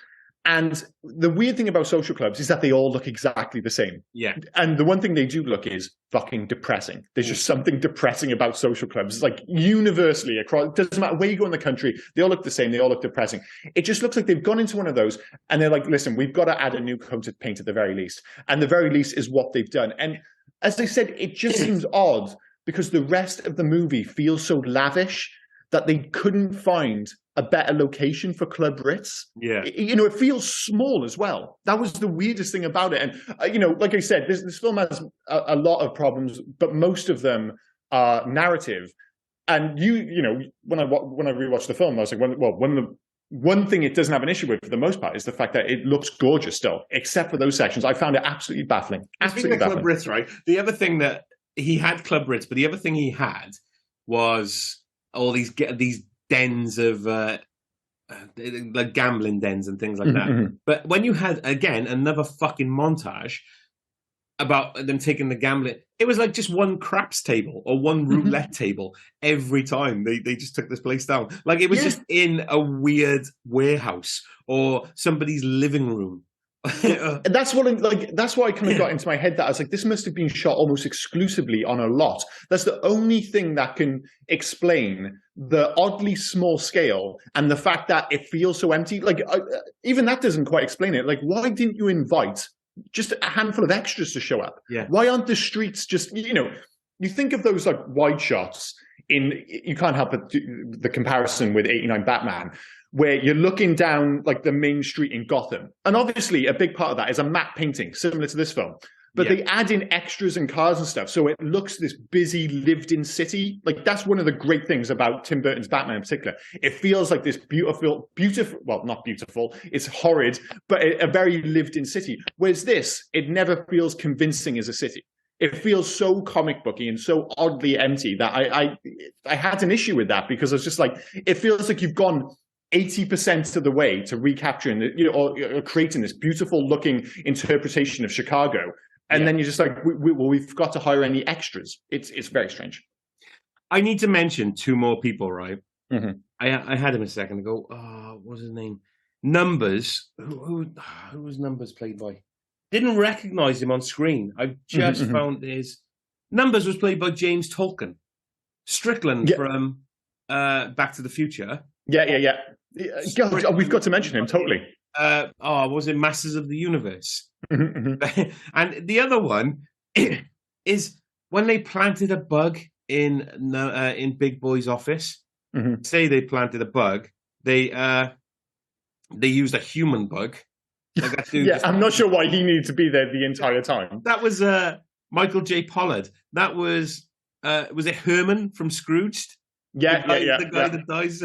And the weird thing about social clubs is that they all look exactly the same. Yeah. And the one thing they do look is fucking depressing. There's just something depressing about social clubs. It's like universally across, it doesn't matter where you go in the country, they all look the same. They all look depressing. It just looks like they've gone into one of those and they're like, listen, we've got to add a new coat of paint at the very least. And the very least is what they've done. And as I said, it just seems odd because the rest of the movie feels so lavish that they couldn't find a better location for Club Ritz. Yeah. It feels small as well. That was the weirdest thing about it. And, like I said, this film has a lot of problems, but most of them are narrative. And when I rewatched the film, I was like, one thing it doesn't have an issue with for the most part is the fact that it looks gorgeous still, except for those sections. I found it absolutely baffling. Absolutely baffling. Club Ritz, right? The other thing that he had Club Ritz, but the other thing he had was all these dens of like gambling dens and things like that. Mm-hmm. But when you had, again, another fucking montage about them taking the gambling, it was like just one craps table or one roulette table every time they just took this place down. Like it was just in a weird warehouse or somebody's living room. And that's why I kind of got into my head that I was like, this must have been shot almost exclusively on a lot. That's the only thing that can explain the oddly small scale and the fact that it feels so empty. Like even that doesn't quite explain it. Like, why didn't you invite just a handful of extras to show up? Yeah. Why aren't the streets just, you think of those like wide shots you can't help but do the comparison with 89 Batman, where you're looking down like the main street in Gotham. And obviously a big part of that is a matte painting, similar to this film. But they add in extras and cars and stuff, so it looks this busy, lived-in city. Like, that's one of the great things about Tim Burton's Batman in particular. It feels like this beautiful, well, not beautiful, it's horrid, but a very lived-in city. Whereas this, it never feels convincing as a city. It feels so comic booky and so oddly empty that I had an issue with that, because I was just like, it feels like you've gone 80% of the way to recapturing, or creating this beautiful looking interpretation of Chicago. And then you're just like, we've got to hire any extras. It's very strange. I need to mention two more people, right? Mm-hmm. I had him a second ago. What's his name? Numbers. Who was Numbers played by? Didn't recognize him on screen. I just found his Numbers was played by James Tolkien. Strickland from Back to the Future. Yeah. God, we've got to mention him, totally. Was it Masters of the Universe? And the other one is when they planted a bug in Big Boy's office. Say they planted a bug, they used a human bug. Like that dude I'm not sure why he needed to be there the entire time. That was Michael J. Pollard. That was it Herman from Scrooged? The guy that dies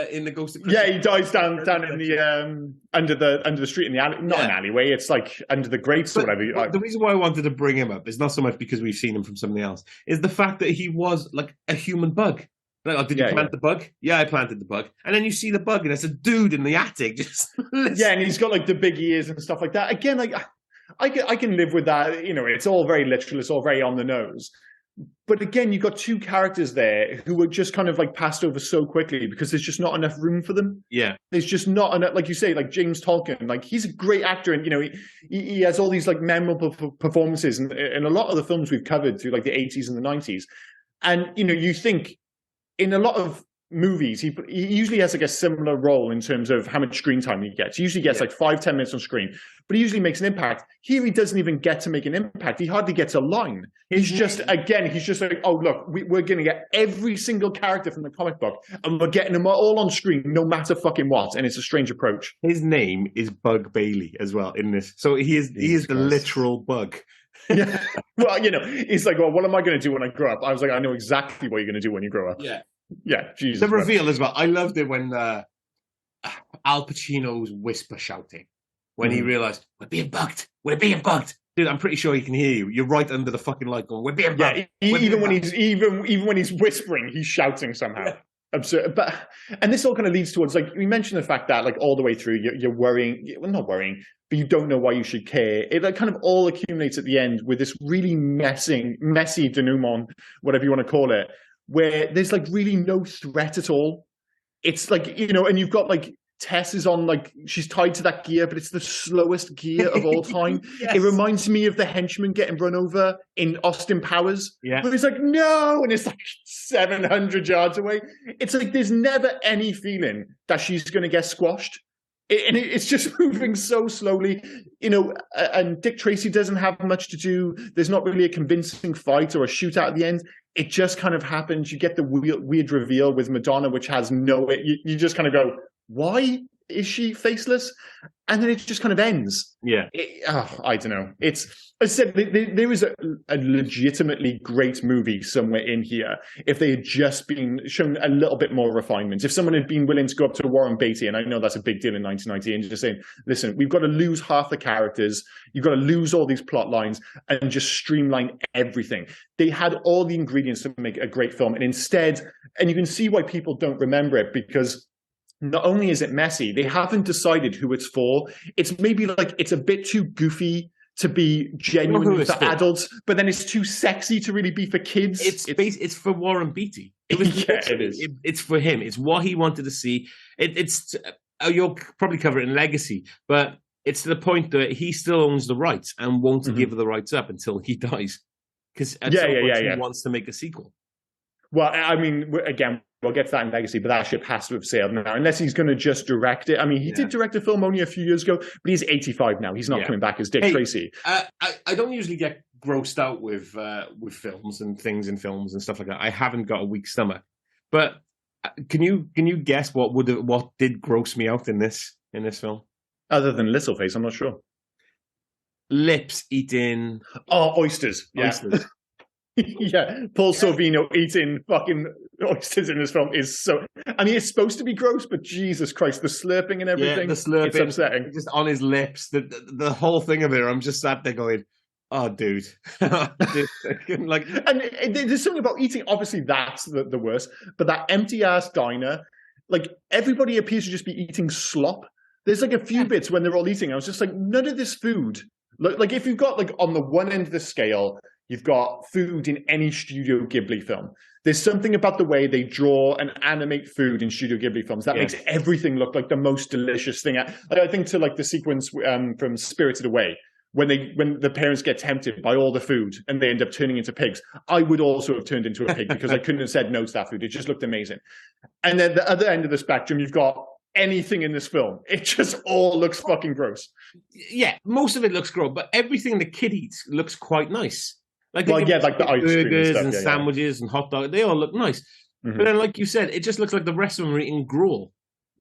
in the Ghost of Christmas. Yeah, he dies down in the under the street in the alley. Not an alleyway. It's like under the grates or whatever. But the reason why I wanted to bring him up is not so much because we've seen him from something else. Is the fact that he was like a human bug. Like, did you plant the bug? Yeah, I planted the bug. And then you see the bug, and it's a dude in the attic just. And he's got like the big ears and stuff like that. Again, like I can live with that. It's all very literal. It's all very on the nose. But again, you've got two characters there who were just kind of like passed over so quickly because there's just not enough room for them. Yeah. There's just not enough, like you say, like James Tolkien, like he's a great actor, and he has all these like memorable performances in a lot of the films we've covered through like the 80s and the 90s. And you think in a lot of movies, he usually has like a similar role in terms of how much screen time he gets. He usually gets like 5-10 minutes on screen, but he usually makes an impact. Here he doesn't even get to make an impact. He hardly gets a line. He's just like, oh look, we're going to get every single character from the comic book and we're getting them all on screen no matter fucking what. And it's a strange approach. His name is Bug Bailey as well in this. So he is the literal bug. Yeah. Well, he's like, well, what am I going to do when I grow up? I was like, I know exactly what you're going to do when you grow up. Yeah, Jesus. The reveal as well. I loved it when Al Pacino's whisper shouting when he realized we're being bugged. Dude, I'm pretty sure he can hear you. You're right under the fucking light going, we're being bugged. Yeah, even when he's whispering, he's shouting somehow. absurd. And this all kind of leads towards, like, we mentioned the fact that, like, all the way through, you're worrying. Well, not worrying, but you don't know why you should care. It, like, kind of all accumulates at the end with this really messy denouement, whatever you want to call it, where there's, like, really no threat at all. It's like, and you've got, like, Tess is on, like, she's tied to that gear, but it's the slowest gear of all time. Yes. It reminds me of the henchman getting run over in Austin Powers. Yeah. Where he's like, no, and it's like 700 yards away. It's like there's never any feeling that she's going to get squashed. It's just moving so slowly, and Dick Tracy doesn't have much to do. There's not really a convincing fight or a shootout at the end. It just kind of happens. You get the weird reveal with Madonna, which has you just kind of go, why is she faceless? And then it just kind of ends. Yeah. I don't know. As I said, there is a legitimately great movie somewhere in here if they had just been shown a little bit more refinement. If someone had been willing to go up to Warren Beatty, and I know that's a big deal in 1990, and just saying, listen, we've got to lose half the characters, you've got to lose all these plot lines, and just streamline everything. They had all the ingredients to make a great film, and instead, and you can see why people don't remember it, because not only is it messy, they haven't decided who it's for. It's maybe like it's a bit too goofy to be genuine for adults, but then it's too sexy to really be for kids. It's for Warren Beatty. It is. It's for him. It's what he wanted to see. You'll probably cover it in Legacy, but it's to the point that he still owns the rights and won't give the rights up until he dies. Because he wants to make a sequel. Well, I mean, again, we'll get to that in Legacy, but that ship has to have sailed now, unless he's going to just direct it. I mean, he did direct a film only a few years ago, but he's 85 now. He's not coming back as Dick Tracy. I don't usually get grossed out with films and things in films and stuff like that. I haven't got a weak stomach. But can you guess what did gross me out in this film? Other than Littleface, I'm not sure. Lips eating... Oh, oysters. Yeah. Oysters. Yeah, Paul Sorvino eating fucking oysters in this film is so... I mean, it's supposed to be gross, but Jesus Christ, the slurping and everything, the slurping, it's upsetting. Just on his lips, the whole thing of it, I'm just sat there going, oh, dude. Like, and there's something about eating, obviously that's the worst, but that empty-ass diner, like, everybody appears to just be eating slop. There's like a few bits when they're all eating, I was just like, none of this food... Like if you've got, like, on the one end of the scale... You've got food in any Studio Ghibli film. There's something about the way they draw and animate food in Studio Ghibli films that makes everything look like the most delicious thing. I think to, like, the sequence from Spirited Away, when the parents get tempted by all the food and they end up turning into pigs. I would also have turned into a pig because I couldn't have said no to that food. It just looked amazing. And then the other end of the spectrum, you've got anything in this film. It just all looks fucking gross. Yeah, most of it looks gross, but everything the kid eats looks quite nice. Like the ice burgers cream and sandwiches and hot dogs, they all look nice. But then, like you said, it just looks like the rest of them are eating gruel.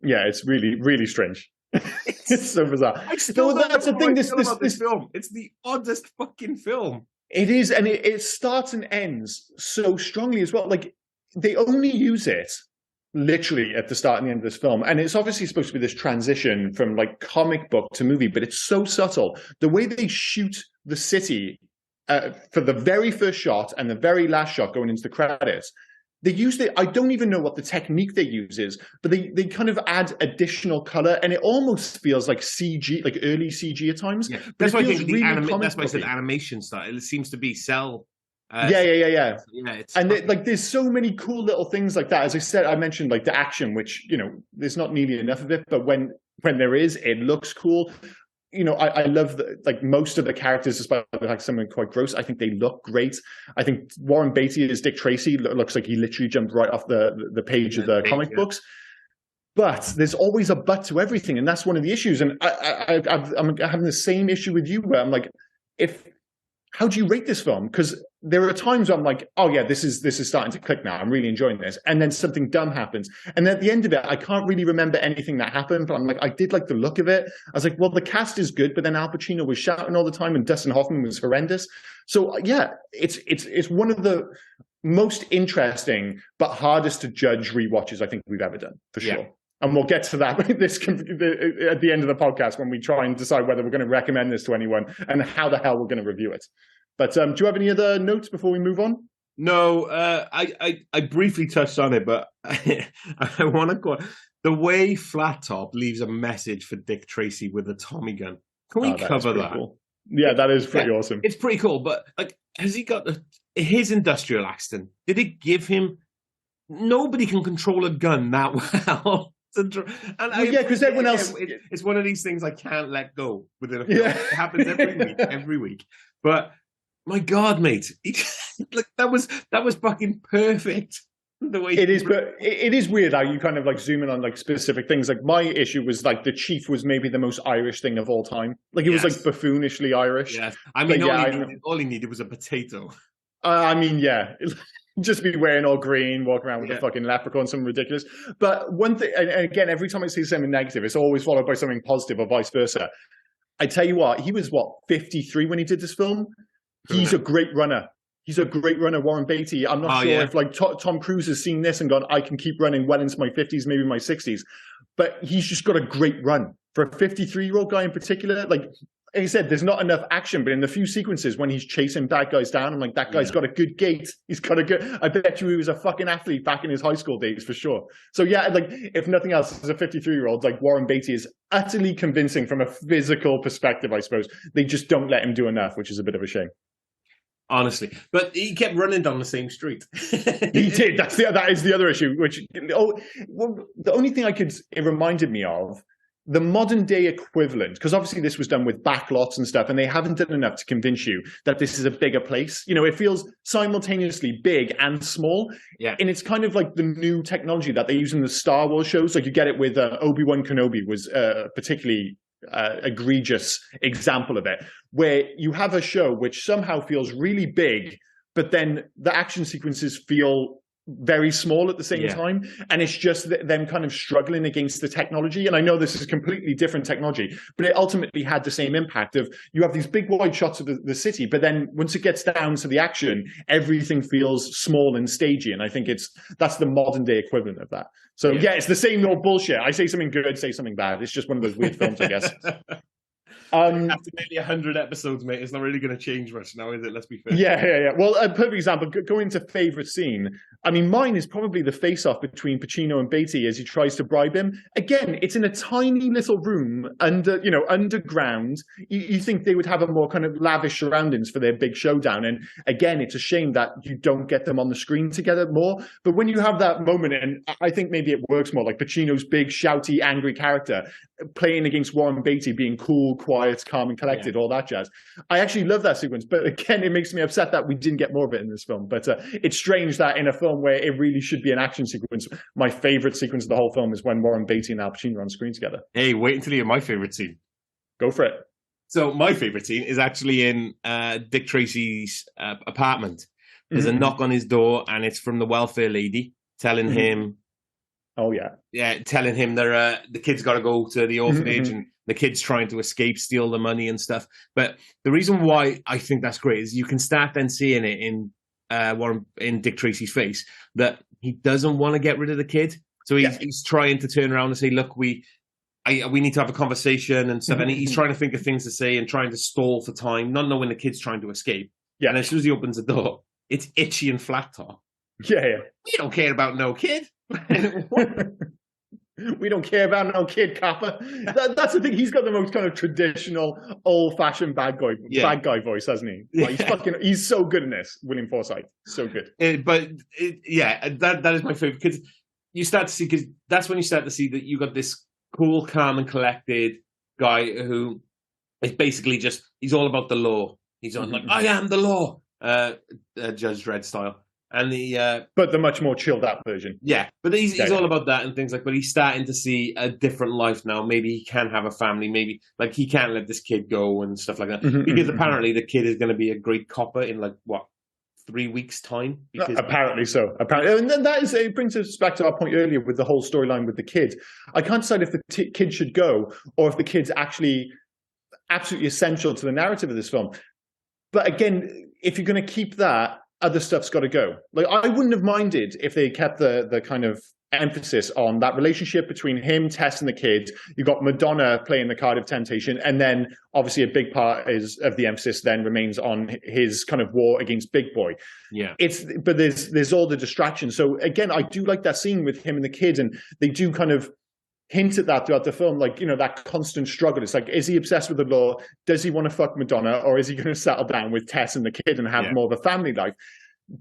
Yeah, it's really, really strange. It's so bizarre. I still that's the thing. This film, it's the oddest fucking film. It is, and it starts and ends so strongly as well. Like, they only use it literally at the start and the end of this film, and it's obviously supposed to be this transition from, like, comic book to movie, but it's so subtle. The way they shoot the city. For the very first shot and the very last shot going into the credits, they use I don't even know what the technique they use is, but they kind of add additional color, and it almost feels like CG, like early CG at times. Yeah. That's why I think that's why I said animation style. It seems to be cell. Yeah. And there's so many cool little things like that. As I said, I mentioned, like, the action, which, there's not nearly enough of it, but when there is, it looks cool. I love like most of the characters, despite like something quite gross. I think they look great. I think Warren Beatty as Dick Tracy looks like he literally jumped right off the page of the comic books. But there's always a but to everything, and that's one of the issues. And I'm having the same issue with you, where I'm like, how do you rate this film? Because there are times where I'm like, oh yeah, this is starting to click now. I'm really enjoying this. And then something dumb happens. And at the end of it, I can't really remember anything that happened, but I'm like, I did like the look of it. I was like, well, the cast is good, but then Al Pacino was shouting all the time and Dustin Hoffman was horrendous. So yeah, it's one of the most interesting but hardest to judge rewatches I think we've ever done, for sure. Yeah. And we'll get to that at the end of the podcast when we try and decide whether we're going to recommend this to anyone and how the hell we're going to review it. But do you have any other notes before we move on? No, I briefly touched on it, but I want to go. The way Flat Top leaves a message for Dick Tracy with a Tommy gun. Can we cover that? Cool. Yeah, that is pretty awesome. It's pretty cool, but like, has he got his industrial accident? Did it give him? Nobody can control a gun that well. Yeah, because everyone else. It's one of these things I can't let go within a film. Yeah. It happens every week. But my God, mate, like that was fucking perfect. The way it is, but it is weird how you kind of like zoom in on like specific things. Like my issue was like the chief was maybe the most Irish thing of all time. Like he was like buffoonishly Irish. Yes, I mean, all he needed was a potato. I mean, yeah. Just be wearing all green, walk around with a fucking leprechaun, something ridiculous. But one thing, and again, every time I see something negative, it's always followed by something positive or vice versa. I tell you what, he was 53 when he did this film. He's a great runner. He's a great runner, Warren Beatty. I'm not sure if like Tom Cruise has seen this and gone, I can keep running well into my 50s, maybe my 60s. But he's just got a great run. For a 53-year-old guy in particular, like I said, there's not enough action, but in the few sequences when he's chasing bad guys down, I'm like, that guy's got a good gait. He's got a good. I bet you he was a fucking athlete back in his high school days for sure. So yeah, like if nothing else, as a 53-year-old, like Warren Beatty is utterly convincing from a physical perspective. I suppose they just don't let him do enough, which is a bit of a shame. Honestly, but he kept running down the same street. He did. That is the other issue. Which the only thing it reminded me of. The modern day equivalent, because obviously this was done with backlots and stuff, and they haven't done enough to convince you that this is a bigger place. You know, it feels simultaneously big and small. Yeah. And it's kind of like the new technology that they use in the Star Wars shows. Like you get it with Obi-Wan Kenobi was a particularly egregious example of it, where you have a show which somehow feels really big, but then the action sequences feel very small at the same time, and it's just them kind of struggling against the technology. And I know this is completely different technology, but it ultimately had the same impact of you have these big wide shots of the city, but then once it gets down to the action, everything feels small and stagey. And I think that's the modern day equivalent of that. So yeah, it's the same old bullshit. I say something good, say something bad. It's just one of those weird films, I guess. After nearly 100 episodes, mate, it's not really going to change much now, is it? Let's be fair. Yeah. Well, a perfect example, going to favourite scene. I mean, mine is probably the face-off between Pacino and Beatty as he tries to bribe him. Again, it's in a tiny little room underground. You think they would have a more kind of lavish surroundings for their big showdown. And again, it's a shame that you don't get them on the screen together more. But when you have that moment, and I think maybe it works more, like Pacino's big, shouty, angry character playing against Warren Beatty being cool, quiet, calm and collected, all that jazz. I actually love that sequence, but again, it makes me upset that we didn't get more of it in this film. But it's strange that in a film where it really should be an action sequence, my favorite sequence of the whole film is when Warren Beatty and Al Pacino are on screen together. Hey, wait until you hear my favorite scene. Go for it. So my favorite scene is actually in Dick Tracy's apartment. There's a knock on his door, and it's from the welfare lady telling him, oh yeah, telling him the kid's got to go to the orphanage, and the kid's trying to escape, steal the money and stuff. But the reason why I think that's great is you can start then seeing it in Dick Tracy's face that he doesn't want to get rid of the kid. So he's trying to turn around and say, "Look, we need to have a conversation and stuff." And he's trying to think of things to say and trying to stall for time, not knowing the kid's trying to escape. Yeah. And as soon as he opens the door, it's Itchy and Flat Top. Yeah. We don't care about no kid. We don't care about no kid, Kappa. That's the thing. He's got the most kind of traditional, old-fashioned bad guy voice, hasn't he? Like, he's so good in this. William Forsythe, so good. That is my favorite because you start to see, because that's when you start to see that you got this cool, calm, and collected guy who is basically he's all about the law. He's on like, I am the law, Judge Dredd style. And but the much more chilled out version. Yeah, but he's all about that and things like. But he's starting to see a different life now. Maybe he can have a family. Maybe like he can't let this kid go and stuff like that. Because apparently the kid is going to be a great copper in 3 weeks' time. Because apparently so. Apparently, and then it brings us back to our point earlier with the whole storyline with the kid. I can't decide if the kid should go or if the kid's actually absolutely essential to the narrative of this film. But again, if you're going to keep that, other stuff's got to go. Like I wouldn't have minded if they kept the kind of emphasis on that relationship between him, Tess, and the kid. You've got Madonna playing the card of temptation, and then obviously a big part of the emphasis then remains on his kind of war against Big Boy. Yeah. But there's all the distractions. So again, I do like that scene with him and the kid, and they do kind of hint at that throughout the film, like, you know, that constant struggle. It's like, is he obsessed with the law? Does he want to fuck Madonna, or is he going to settle down with Tess and the kid and have more of a family life?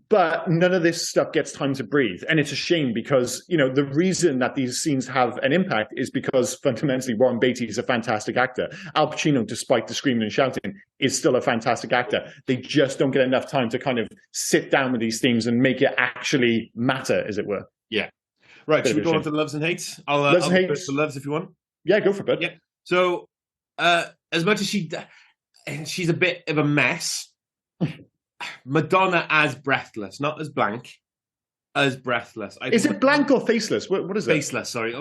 But none of this stuff gets time to breathe. And it's a shame because, you know, the reason that these scenes have an impact is because fundamentally Warren Beatty is a fantastic actor. Al Pacino, despite the screaming and shouting, is still a fantastic actor. They just don't get enough time to kind of sit down with these themes and make it actually matter, as it were. Yeah. Right. Should we go on to the loves and hates? I'll go first for loves if you want. Yeah, go for it, bud. Yeah. So, as much as she's a bit of a mess, Madonna as Breathless, not as Blank, as Breathless. Is it Blank or Faceless? What is it? Faceless, sorry.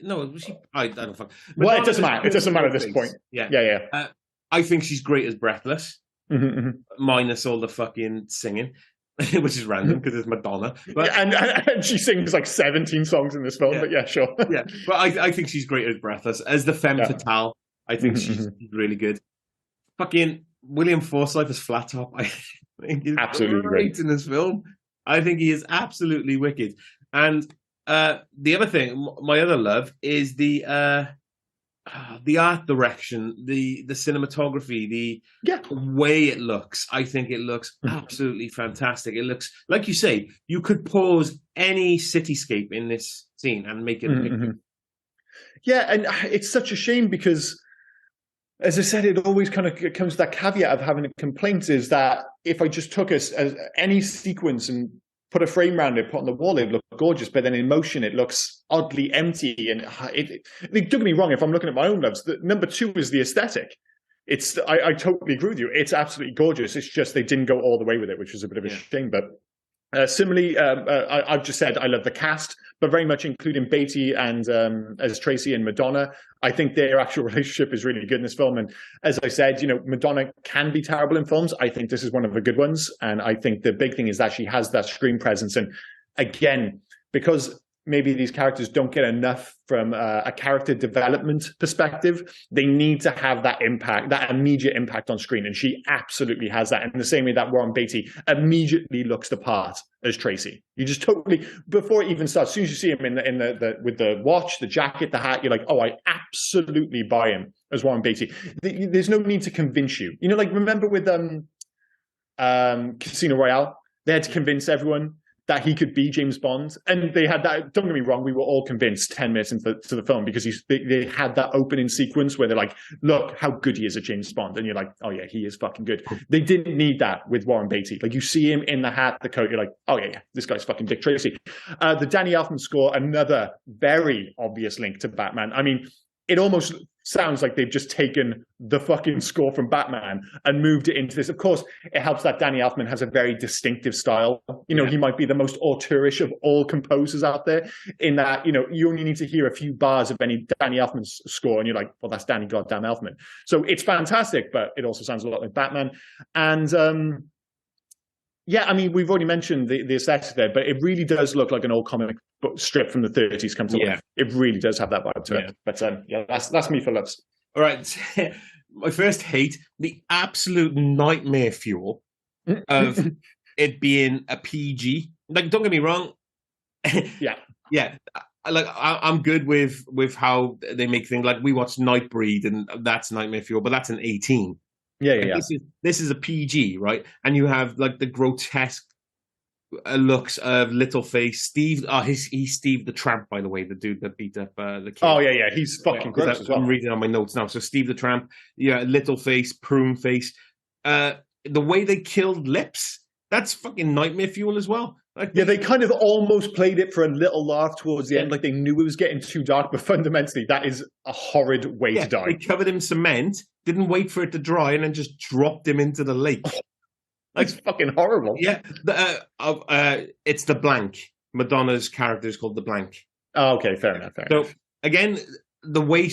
No, I don't fuck. Well, it doesn't matter. It doesn't matter at this point. Yeah. I think she's great as Breathless, minus all the fucking singing, which is random because it's Madonna. But and she sings like 17 songs in this film. But yeah, sure. Yeah, but I think she's great as Breathless. As the femme fatale, I think she's really good. Fucking William Forsythe as Flat Top, I think he's absolutely great in this film. I think he is absolutely wicked. And the other thing, my other love, is the art direction, the cinematography, the way it looks. I think it looks absolutely fantastic. It looks, like you say, you could pause any cityscape in this scene and make it a picture. Yeah, and it's such a shame because, as I said, it always kind of comes to that caveat of having a complaint, is that if I just took as any sequence and put a frame around it, put on the wall, it look gorgeous, but then in motion it looks oddly empty. And don't get me wrong, if I'm looking at my own loves, the number 2 is the aesthetic. I totally agree with you. It's absolutely gorgeous. It's just they didn't go all the way with it, which was a bit of a shame. But similarly, I've just said I love the cast, but very much including Beatty and as Tracy and Madonna. I think their actual relationship is really good in this film. And as I said, you know, Madonna can be terrible in films. I think this is one of the good ones. And I think the big thing is that she has that screen presence. And again, because maybe these characters don't get enough from a character development perspective, they need to have that impact, that immediate impact on screen. And she absolutely has that. In the same way that Warren Beatty immediately looks the part as Tracy. You just totally, before it even starts, as soon as you see him with the watch, the jacket, the hat, you're like, oh, I absolutely buy him as Warren Beatty. There's no need to convince you. You know, like, remember with Casino Royale, they had to convince everyone that he could be James Bond. And they had that, don't get me wrong, we were all convinced 10 minutes into the film because they had that opening sequence where they're like, look how good he is at James Bond. And you're like, oh yeah, he is fucking good. They didn't need that with Warren Beatty. Like, you see him in the hat, the coat, you're like, oh yeah, this guy's fucking Dick Tracy. The Danny Elfman score, another very obvious link to Batman. I mean, it almost sounds like they've just taken the fucking score from Batman and moved it into this. Of course, it helps that Danny Elfman has a very distinctive style. You know, he might be the most auteurish of all composers out there, in that, you know, you only need to hear a few bars of any Danny Elfman score and you're like, well, that's Danny goddamn Elfman. So it's fantastic, but it also sounds a lot like Batman. And yeah, I mean, we've already mentioned the aesthetic there, but it really does look like an old comic book strip from the 30s come to life. It really does have that vibe to it. But yeah, that's me for loves. All right. My first hate, the absolute nightmare fuel of it being a PG. Like, don't get me wrong. Yeah. Like, I'm good with how they make things. Like, we watched Nightbreed, and that's nightmare fuel, but that's an 18. Yeah. This is a PG, right? And you have like the grotesque looks of Littleface. Steve, he's Steve the Tramp, by the way, the dude that beat up the kid. Oh yeah, he's fucking gross as well. I'm reading on my notes now. So Steve the Tramp, Littleface, Prune Face. The way they killed Lips, that's fucking nightmare fuel as well. Like, yeah, they kind of almost played it for a little laugh towards the end, like they knew it was getting too dark, but fundamentally that is a horrid way to die. They covered him in cement, didn't wait for it to dry, and then just dropped him into the lake. It's fucking horrible. Yeah, it's the Blank. Madonna's character is called the Blank. Oh, okay, fair enough. So again, the way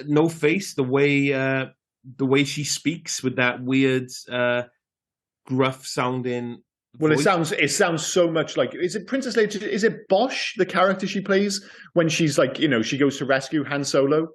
no face, the way she speaks with that weird, gruff sounding Well, voice. it sounds so much like, is it Princess Leia? Is it Bosch, the character she plays when she's like, she goes to rescue Han Solo?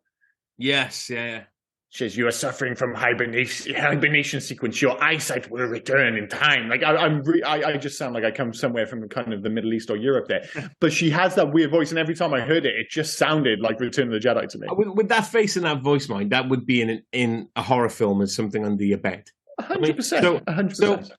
Yes, yeah. She says, "You are suffering from hibernation sequence. Your eyesight will return in time." Like I just sound like I come somewhere from kind of the Middle East or Europe there. But she has that weird voice, and every time I heard it, it just sounded like Return of the Jedi to me. With that face and that voice, mind, that would be in a horror film as something under your bed. 100%. 100%.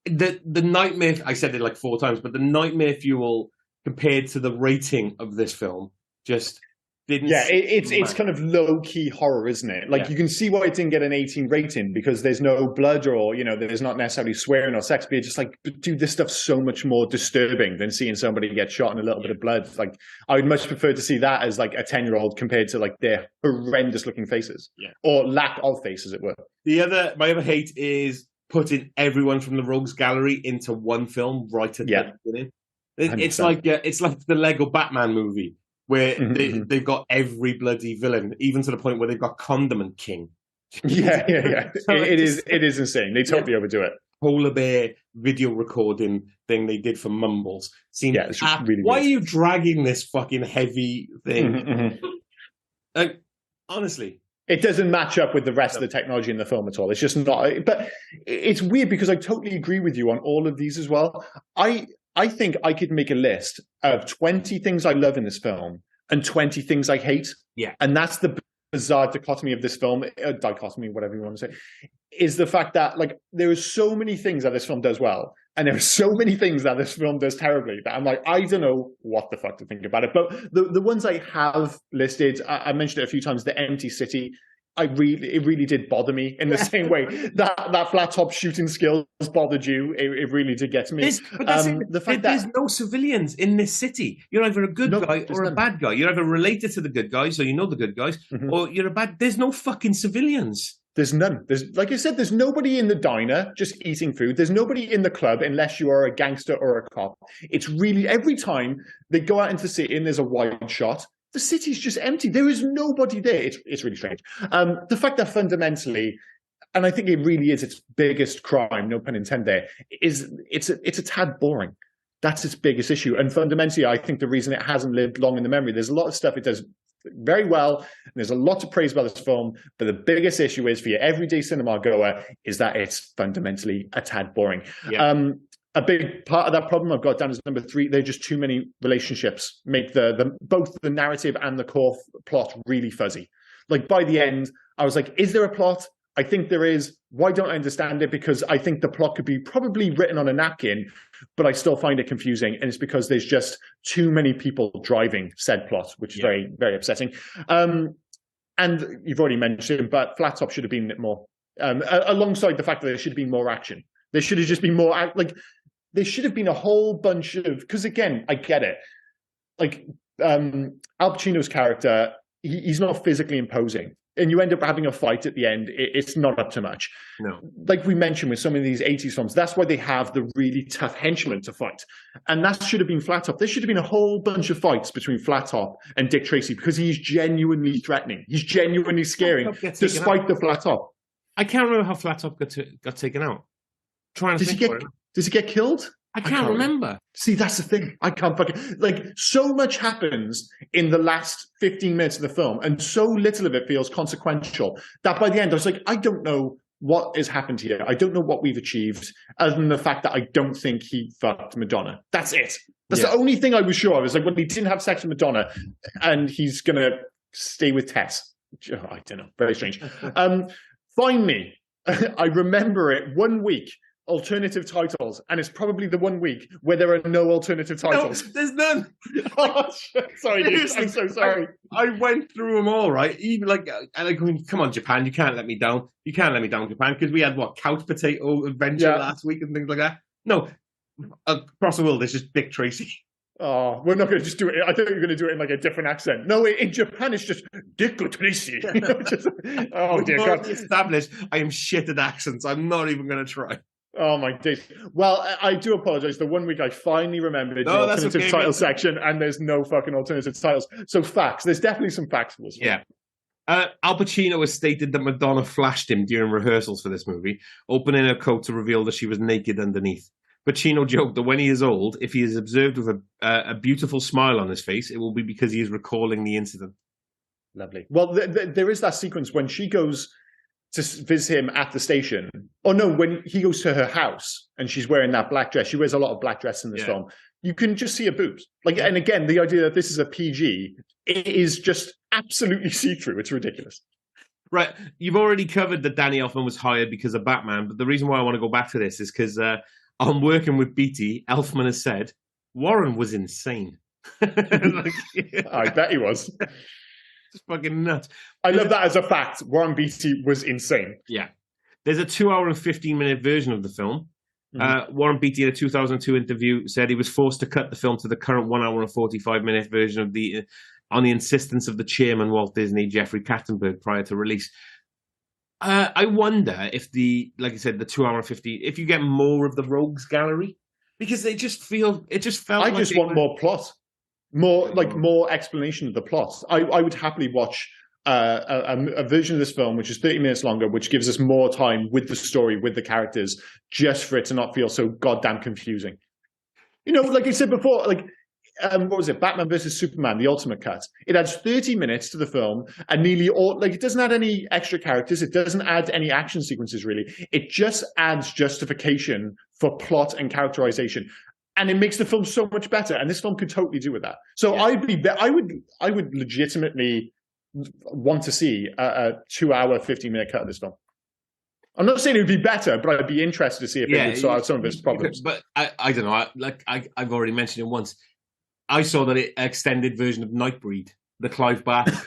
The nightmare, I said it like 4 times, but the nightmare fuel compared to the rating of this film just didn't. Yeah, it's kind of low key horror, isn't it? Like you can see why it didn't get an 18 rating, because there's no blood, or there's not necessarily swearing or sex. But it's just like, dude, this stuff's so much more disturbing than seeing somebody get shot and a little bit of blood. Like, I would much prefer to see that as like a 10-year-old compared to like their horrendous looking faces, or lack of face, as it were. My other hate is putting everyone from the Rogues Gallery into one film right at the beginning. It's like the Lego Batman movie, where they've got every bloody villain, even to the point where they've got Condiment King. Yeah. It is insane. They totally overdo it. Polar bear video recording thing they did for Mumbles. Really why are you dragging this fucking heavy thing? Like, honestly. It doesn't match up with the rest of the technology in the film at all. It's just not. But it's weird because I totally agree with you on all of these as well. I think I could make a list of 20 things I love in this film and 20 things I hate. Yeah. And that's the bizarre dichotomy of this film, dichotomy, whatever you want to say, is the fact that like there are so many things that this film does well, and there are so many things that this film does terribly, that I'm like, I don't know what the fuck to think about it. But the ones I have listed, I mentioned it a few times, the empty city, it really did bother me in the same way that flat top shooting skills bothered you. It really did get to me. The fact that there's no civilians in this city. You're either a good guy or a bad guy. You're either related to the good guys, so you know the good guys, or you're a bad. There's no fucking civilians. There's none. There's, like I said, there's nobody in the diner just eating food. There's nobody in the club unless you are a gangster or a cop. It's really, every time they go out into the city and there's a wide shot, the city's just empty. There is nobody there. It's really strange. The fact that fundamentally, and I think it really is its biggest crime, no pun intended there, is it's a tad boring. That's its biggest issue. And fundamentally, I think the reason it hasn't lived long in the memory, there's a lot of stuff it does very well, and there's a lot to praise about this film, but the biggest issue is for your everyday cinema goer is that it's fundamentally a tad boring. A big part of that problem I've got down as number 3, there are just too many relationships, make both the narrative and the core plot really fuzzy. Like by the end, I was like, is there a plot? I think there is. Why don't I understand it? Because I think the plot could be probably written on a napkin, but I still find it confusing. And it's because there's just too many people driving said plot, which is very, very upsetting. And you've already mentioned, but Flat Top should have been more, alongside the fact that there should have been more action. There should have just been more, there should have been a whole bunch of, because again, I get it. Like Al Pacino's character, he's not physically imposing. And you end up having a fight at the end. It's not up to much. No. Like we mentioned with some of these 80s films, that's why they have the really tough henchmen to fight. And that should have been Flat Top. There should have been a whole bunch of fights between Flat Top and Dick Tracy, because he's genuinely threatening. He's genuinely scaring, despite the Flat Top. I can't remember how Flat Top got taken out. Does he get killed? I can't remember. See, that's the thing. I can't fucking... Like, so much happens in the last 15 minutes of the film, and so little of it feels consequential, that by the end, I was like, I don't know what has happened here. I don't know what we've achieved, other than the fact that I don't think he fucked Madonna. That's it. That's the only thing I was sure of. I was like, when he didn't have sex with Madonna, and he's going to stay with Tess. I don't know. Very strange. Finally, I remember it one week, alternative titles, and it's probably the one week where there are no alternative titles. No, there's none. Oh, sorry, dude. I'm so sorry. I went through them all, right? Even come on, Japan, you can't let me down. You can't let me down, Japan, because we had couch potato adventure last week and things like that. No, across the world, there's just Dick Tracy. Oh, we're not going to just do it. I thought you were going to do it in like a different accent. No, in Japan, it's just Dick Tracy. Oh, dear God. Established, I am shit at accents. I'm not even going to try. Oh my days. Well, I do apologize. The one week I finally remembered the alternative title section, and there's no fucking alternative titles. So facts. There's definitely some facts for this one. Yeah. Al Pacino has stated that Madonna flashed him during rehearsals for this movie, opening her coat to reveal that she was naked underneath. Pacino joked that when he is old, if he is observed with a beautiful smile on his face, it will be because he is recalling the incident. Lovely. Well, there is that sequence when she goes to visit him at the station. Oh no, when he goes to her house and she's wearing that black dress. She wears a lot of black dress in this film. You can just see her boobs. Like, and again, the idea that this is a PG, it is just absolutely see-through. It's ridiculous. Right. You've already covered that Danny Elfman was hired because of Batman, but the reason why I want to go back to this is because I'm working with Beatty. Elfman has said Warren was insane. I bet he was. It's fucking nuts. I love that as a fact. Warren Beatty was insane. Yeah. There's a 2 hour and 15-minute version of the film. Warren Beatty in a 2002 interview said he was forced to cut the film to the current 1 hour and 45-minute version of on the insistence of the chairman, Walt Disney, Jeffrey Katzenberg, prior to release. I wonder if like I said, the 2 hour and 50, if you get more of the Rogues Gallery, because it just felt. I just want more plot. More explanation of the plot. I would happily watch a version of this film which is 30 minutes longer, which gives us more time with the story, with the characters, just for it to not feel so goddamn confusing. You know, like I said before, like what was it? Batman versus Superman, the ultimate cut. It adds 30 minutes to the film, and nearly all, like, it doesn't add any extra characters. It doesn't add any action sequences, really. It just adds justification for plot and characterization. And it makes the film so much better, and this film could totally do with that. So I would legitimately want to see a 2 hour, 15-minute cut of this film. I'm not saying it would be better, but I'd be interested to see if it would sort out some of its problems. But I don't know. I've already mentioned it once. I saw that extended version of Nightbreed, the Clive Barker.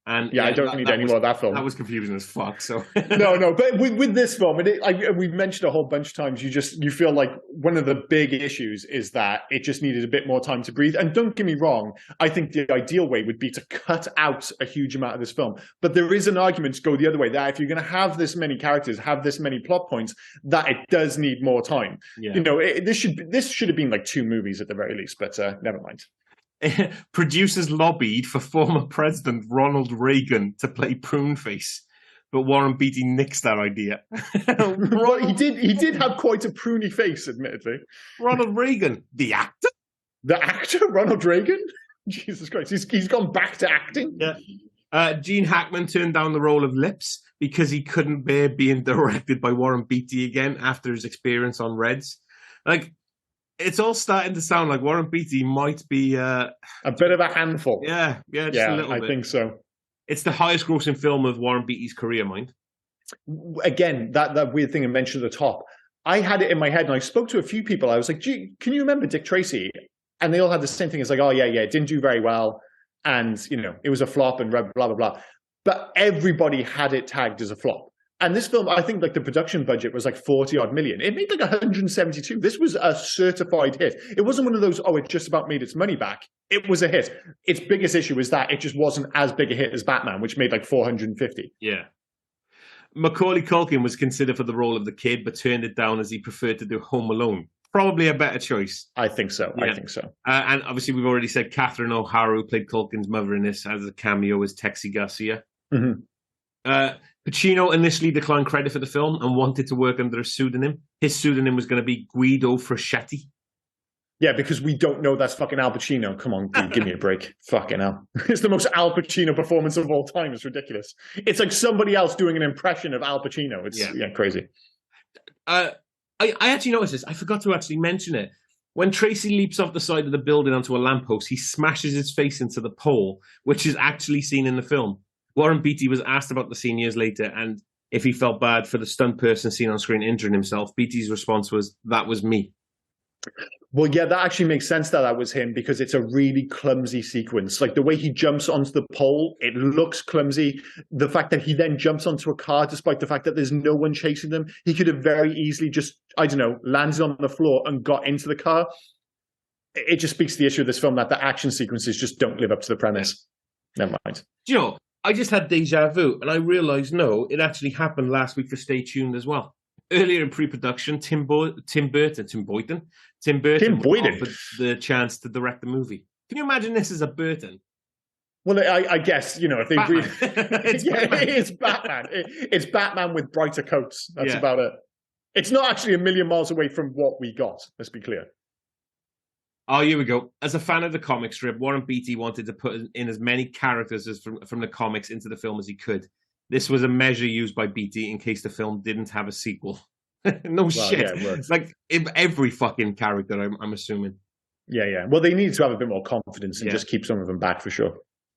And I don't need any more of that film. That was confusing as fuck. So no, but with this film, we've mentioned a whole bunch of times. You feel like one of the big issues is that it just needed a bit more time to breathe. And don't get me wrong, I think the ideal way would be to cut out a huge amount of this film. But there is an argument to go the other way, that if you're going to have this many characters, have this many plot points, that it does need more time. Yeah. You know, this should have been like 2 movies at the very least. But never mind. Producers lobbied for former President Ronald Reagan to play Pruneface, but Warren Beatty nixed that idea. Well, he did have quite a pruny face, admittedly. Ronald Reagan, the actor? The actor, Ronald Reagan? Jesus Christ, he's gone back to acting? Yeah. Gene Hackman turned down the role of Lips because he couldn't bear being directed by Warren Beatty again after his experience on Reds. Like, it's all starting to sound like Warren Beatty might be a bit of a handful. Yeah, just a little bit. I think so. It's the highest grossing film of Warren Beatty's career, mind. Again, that weird thing I mentioned at the top. I had it in my head, and I spoke to a few people. I was like, "Gee, can you remember Dick Tracy?" And they all had the same thing. It's like, "Oh yeah, it didn't do very well, and it was a flop, and blah blah blah." But everybody had it tagged as a flop. And this film, I think, like, the production budget was like 40-odd million. It made like 172. This was a certified hit. It wasn't one of those, it just about made its money back. It was a hit. Its biggest issue was that it just wasn't as big a hit as Batman, which made like 450. Yeah. Macaulay Culkin was considered for the role of the kid, but turned it down as he preferred to do Home Alone. Probably a better choice. I think so. Yeah. I think so. And obviously, we've already said Catherine O'Hara, who played Culkin's mother in this, as a cameo as Texie Garcia. Mm-hmm. Pacino initially declined credit for the film and wanted to work under a pseudonym. His pseudonym was going to be Guido Frascetti. Yeah, because we don't know that's fucking Al Pacino. Come on, dude, give me a break. Fucking hell. It's the most Al Pacino performance of all time. It's ridiculous. It's like somebody else doing an impression of Al Pacino. It's crazy. I actually noticed this. I forgot to actually mention it. When Tracy leaps off the side of the building onto a lamppost, he smashes his face into the pole, which is actually seen in the film. Warren Beatty was asked about the scene years later and if he felt bad for the stunt person seen on screen injuring himself. Beatty's response was, "That was me." Well, yeah, that actually makes sense that was him, because it's a really clumsy sequence. Like, the way he jumps onto the pole, it looks clumsy. The fact that he then jumps onto a car, despite the fact that there's no one chasing them, he could have very easily just, landed on the floor and got into the car. It just speaks to the issue of this film, that the action sequences just don't live up to the premise. Never mind. Do you know, I just had deja vu, and I realised, no, it actually happened last week for Stay Tuned as well. Earlier in pre-production, Tim Burton offered the chance to direct the movie. Can you imagine this as a Burton? Well, I guess, if they it's Batman. It's Batman with brighter coats. That's about it. It's not actually a million miles away from what we got. Let's be clear. Oh, here we go. As a fan of the comic strip, Warren Beatty wanted to put in as many characters as from the comics into the film as he could. This was a measure used by Beatty in case the film didn't have a sequel. No shit. Yeah, it works. Like every fucking character, I'm assuming. Yeah. Well, they needed to have a bit more confidence and just keep some of them back for sure.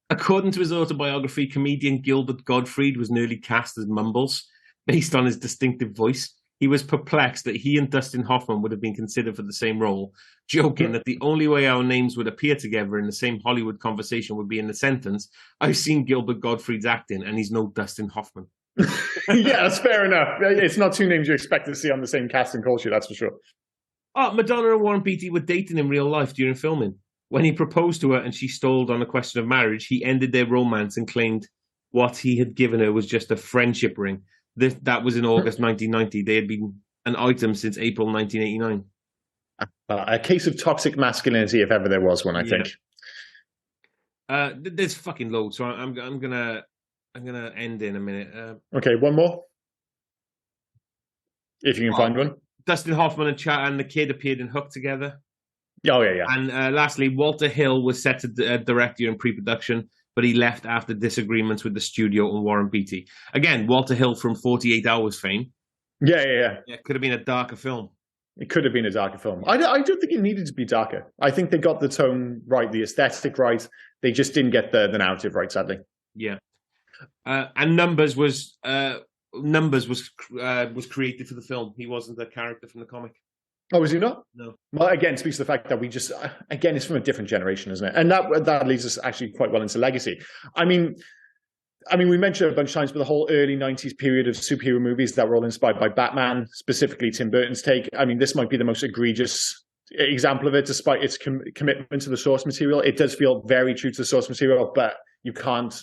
According to his autobiography, comedian Gilbert Gottfried was nearly cast as Mumbles based on his distinctive voice. He was perplexed that he and Dustin Hoffman would have been considered for the same role, joking that the only way our names would appear together in the same Hollywood conversation would be in the sentence, "I've seen Gilbert Gottfried's acting, and he's no Dustin Hoffman." Yeah, that's fair enough. It's not two names you expect to see on the same casting call sheet, that's for sure. Oh, Madonna and Warren Beatty were dating in real life during filming. When he proposed to her and she stalled on a question of marriage, he ended their romance and claimed what he had given her was just a friendship ring. That was in August 1990. They had been an item since April 1989. A case of toxic masculinity, if ever there was one, I think. There's fucking loads, so I'm gonna end in a minute. Okay, one more, if you can find one. Dustin Hoffman and the kid appeared in Hook together. Oh yeah. And lastly, Walter Hill was set to direct during pre-production, but he left after disagreements with the studio and Warren Beatty. Again, Walter Hill from 48 Hours fame. Yeah. It could have been a darker film. It could have been a darker film. I don't think it needed to be darker. I think they got the tone right, the aesthetic right. They just didn't get the narrative right, sadly. Yeah. And Numbers was created for the film. He wasn't a character from the comic. Oh, was he not? No. Well, again, speaks to the fact that we just, again, it's from a different generation, isn't it? And that leads us actually quite well into legacy. I mean, we mentioned it a bunch of times, but the whole early 90s period of superhero movies that were all inspired by Batman, specifically Tim Burton's take. I mean, this might be the most egregious example of it, despite its commitment to the source material. It does feel very true to the source material, but you can't,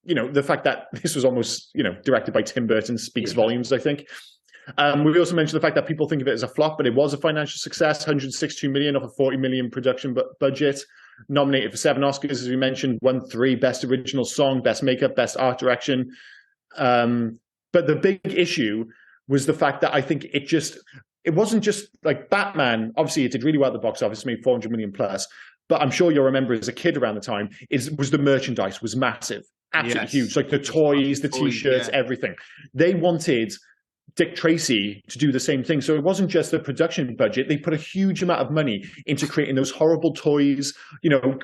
the fact that this was almost, directed by Tim Burton speaks volumes, I think. We also mentioned the fact that people think of it as a flop, but it was a financial success, 162 million off a 40 million production budget, nominated for 7 Oscars, as we mentioned, won 3, Best Original Song, Best Makeup, Best Art Direction. But the big issue was the fact that I think it wasn't just like Batman. Obviously, it did really well at the box office, made 400 million plus. But I'm sure you'll remember as a kid around the time, was the merchandise was massive, absolutely huge. Like the toys, the T-shirts, everything. They wanted Dick Tracy to do the same thing. So it wasn't just the production budget. They put a huge amount of money into creating those horrible toys,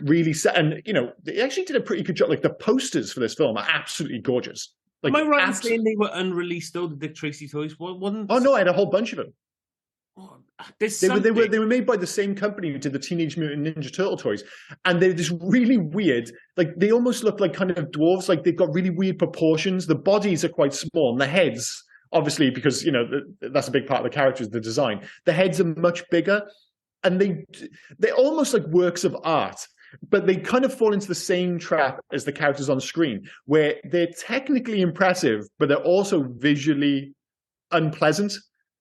really set. And, they actually did a pretty good job. Like the posters for this film are absolutely gorgeous. Like, am I right in saying they were unreleased though, the Dick Tracy toys? Wasn't... Oh, no, I had a whole bunch of them. They were made by the same company who did the Teenage Mutant Ninja Turtle toys. And they're just really weird. Like they almost look like kind of dwarves. Like they've got really weird proportions. The bodies are quite small and the heads, obviously, because, that's a big part of the characters, the design. The heads are much bigger, and they're almost like works of art, but they kind of fall into the same trap as the characters on screen, where they're technically impressive, but they're also visually unpleasant.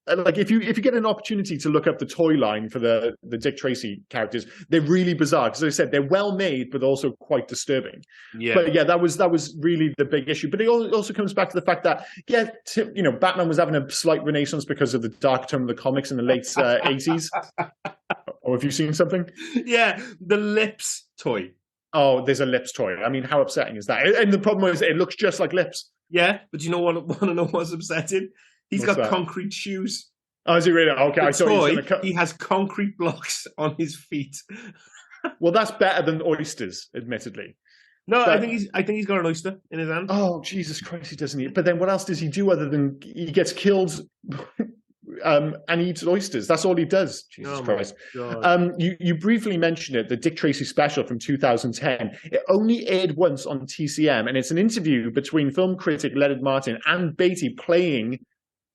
Like if you get an opportunity to look up the toy line for the Dick Tracy characters, they're really bizarre. Because as I said, they're well made, but also quite disturbing. Yeah. But yeah, that was really the big issue. But it also comes back to the fact that Batman was having a slight renaissance because of the dark tone of the comics in the late 80s. Or have you seen something? Yeah, the Lips toy. Oh, there's a Lips toy. I mean, how upsetting is that? And the problem is, it looks just like Lips. Yeah, but you know what? Want to know what's upsetting? He's got concrete shoes. Oh, is he really? Okay, I thought he has concrete blocks on his feet. Well, that's better than oysters, admittedly. No, but I think he's got an oyster in his hand. Oh, Jesus Christ, he doesn't eat. But then what else does he do other than he gets killed and he eats oysters? That's all he does. Jesus Christ. You briefly mentioned it, the Dick Tracy special from 2010. It only aired once on TCM, and it's an interview between film critic Leonard Martin and Beatty playing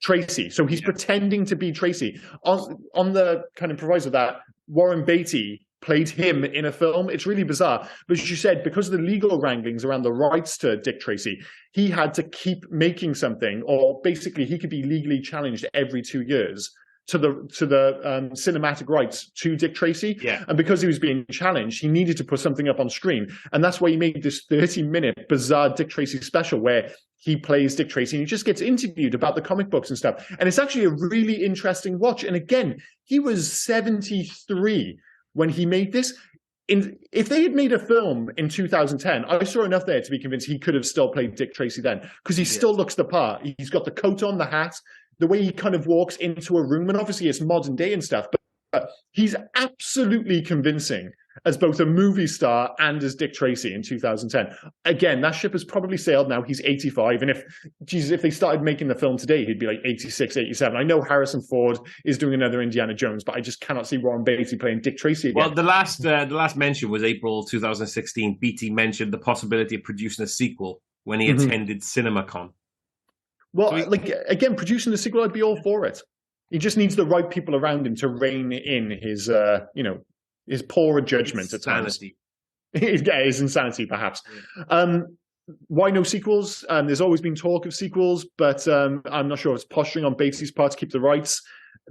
Tracy. So he's pretending to be Tracy. On the kind of proviso that Warren Beatty played him in a film. It's really bizarre. But as you said, because of the legal wranglings around the rights to Dick Tracy, he had to keep making something, or basically he could be legally challenged every 2 years to the cinematic rights to Dick Tracy. Yeah. And because he was being challenged, he needed to put something up on screen. And that's why he made this 30-minute bizarre Dick Tracy special where he plays Dick Tracy, and he just gets interviewed about the comic books and stuff. And it's actually a really interesting watch. And again, he was 73 when he made this. If they had made a film in 2010, I saw enough there to be convinced he could have still played Dick Tracy then, because he still looks the part. He's got the coat on, the hat, the way he kind of walks into a room, and obviously it's modern day and stuff, but he's absolutely convincing as both a movie star and as Dick Tracy in 2010. Again, that ship has probably sailed now. He's 85. And if they started making the film today, he'd be like 86, 87. I know Harrison Ford is doing another Indiana Jones, but I just cannot see Warren Beatty playing Dick Tracy again. Well, the last mention was April 2016. Beatty mentioned the possibility of producing a sequel when he attended CinemaCon. Well, again, producing the sequel, I'd be all for it. He just needs the right people around him to rein in his, his poorer judgment at times. Yeah, his insanity, perhaps. Yeah. Why no sequels? There's always been talk of sequels, but I'm not sure if it's posturing on Beatty's part to keep the rights.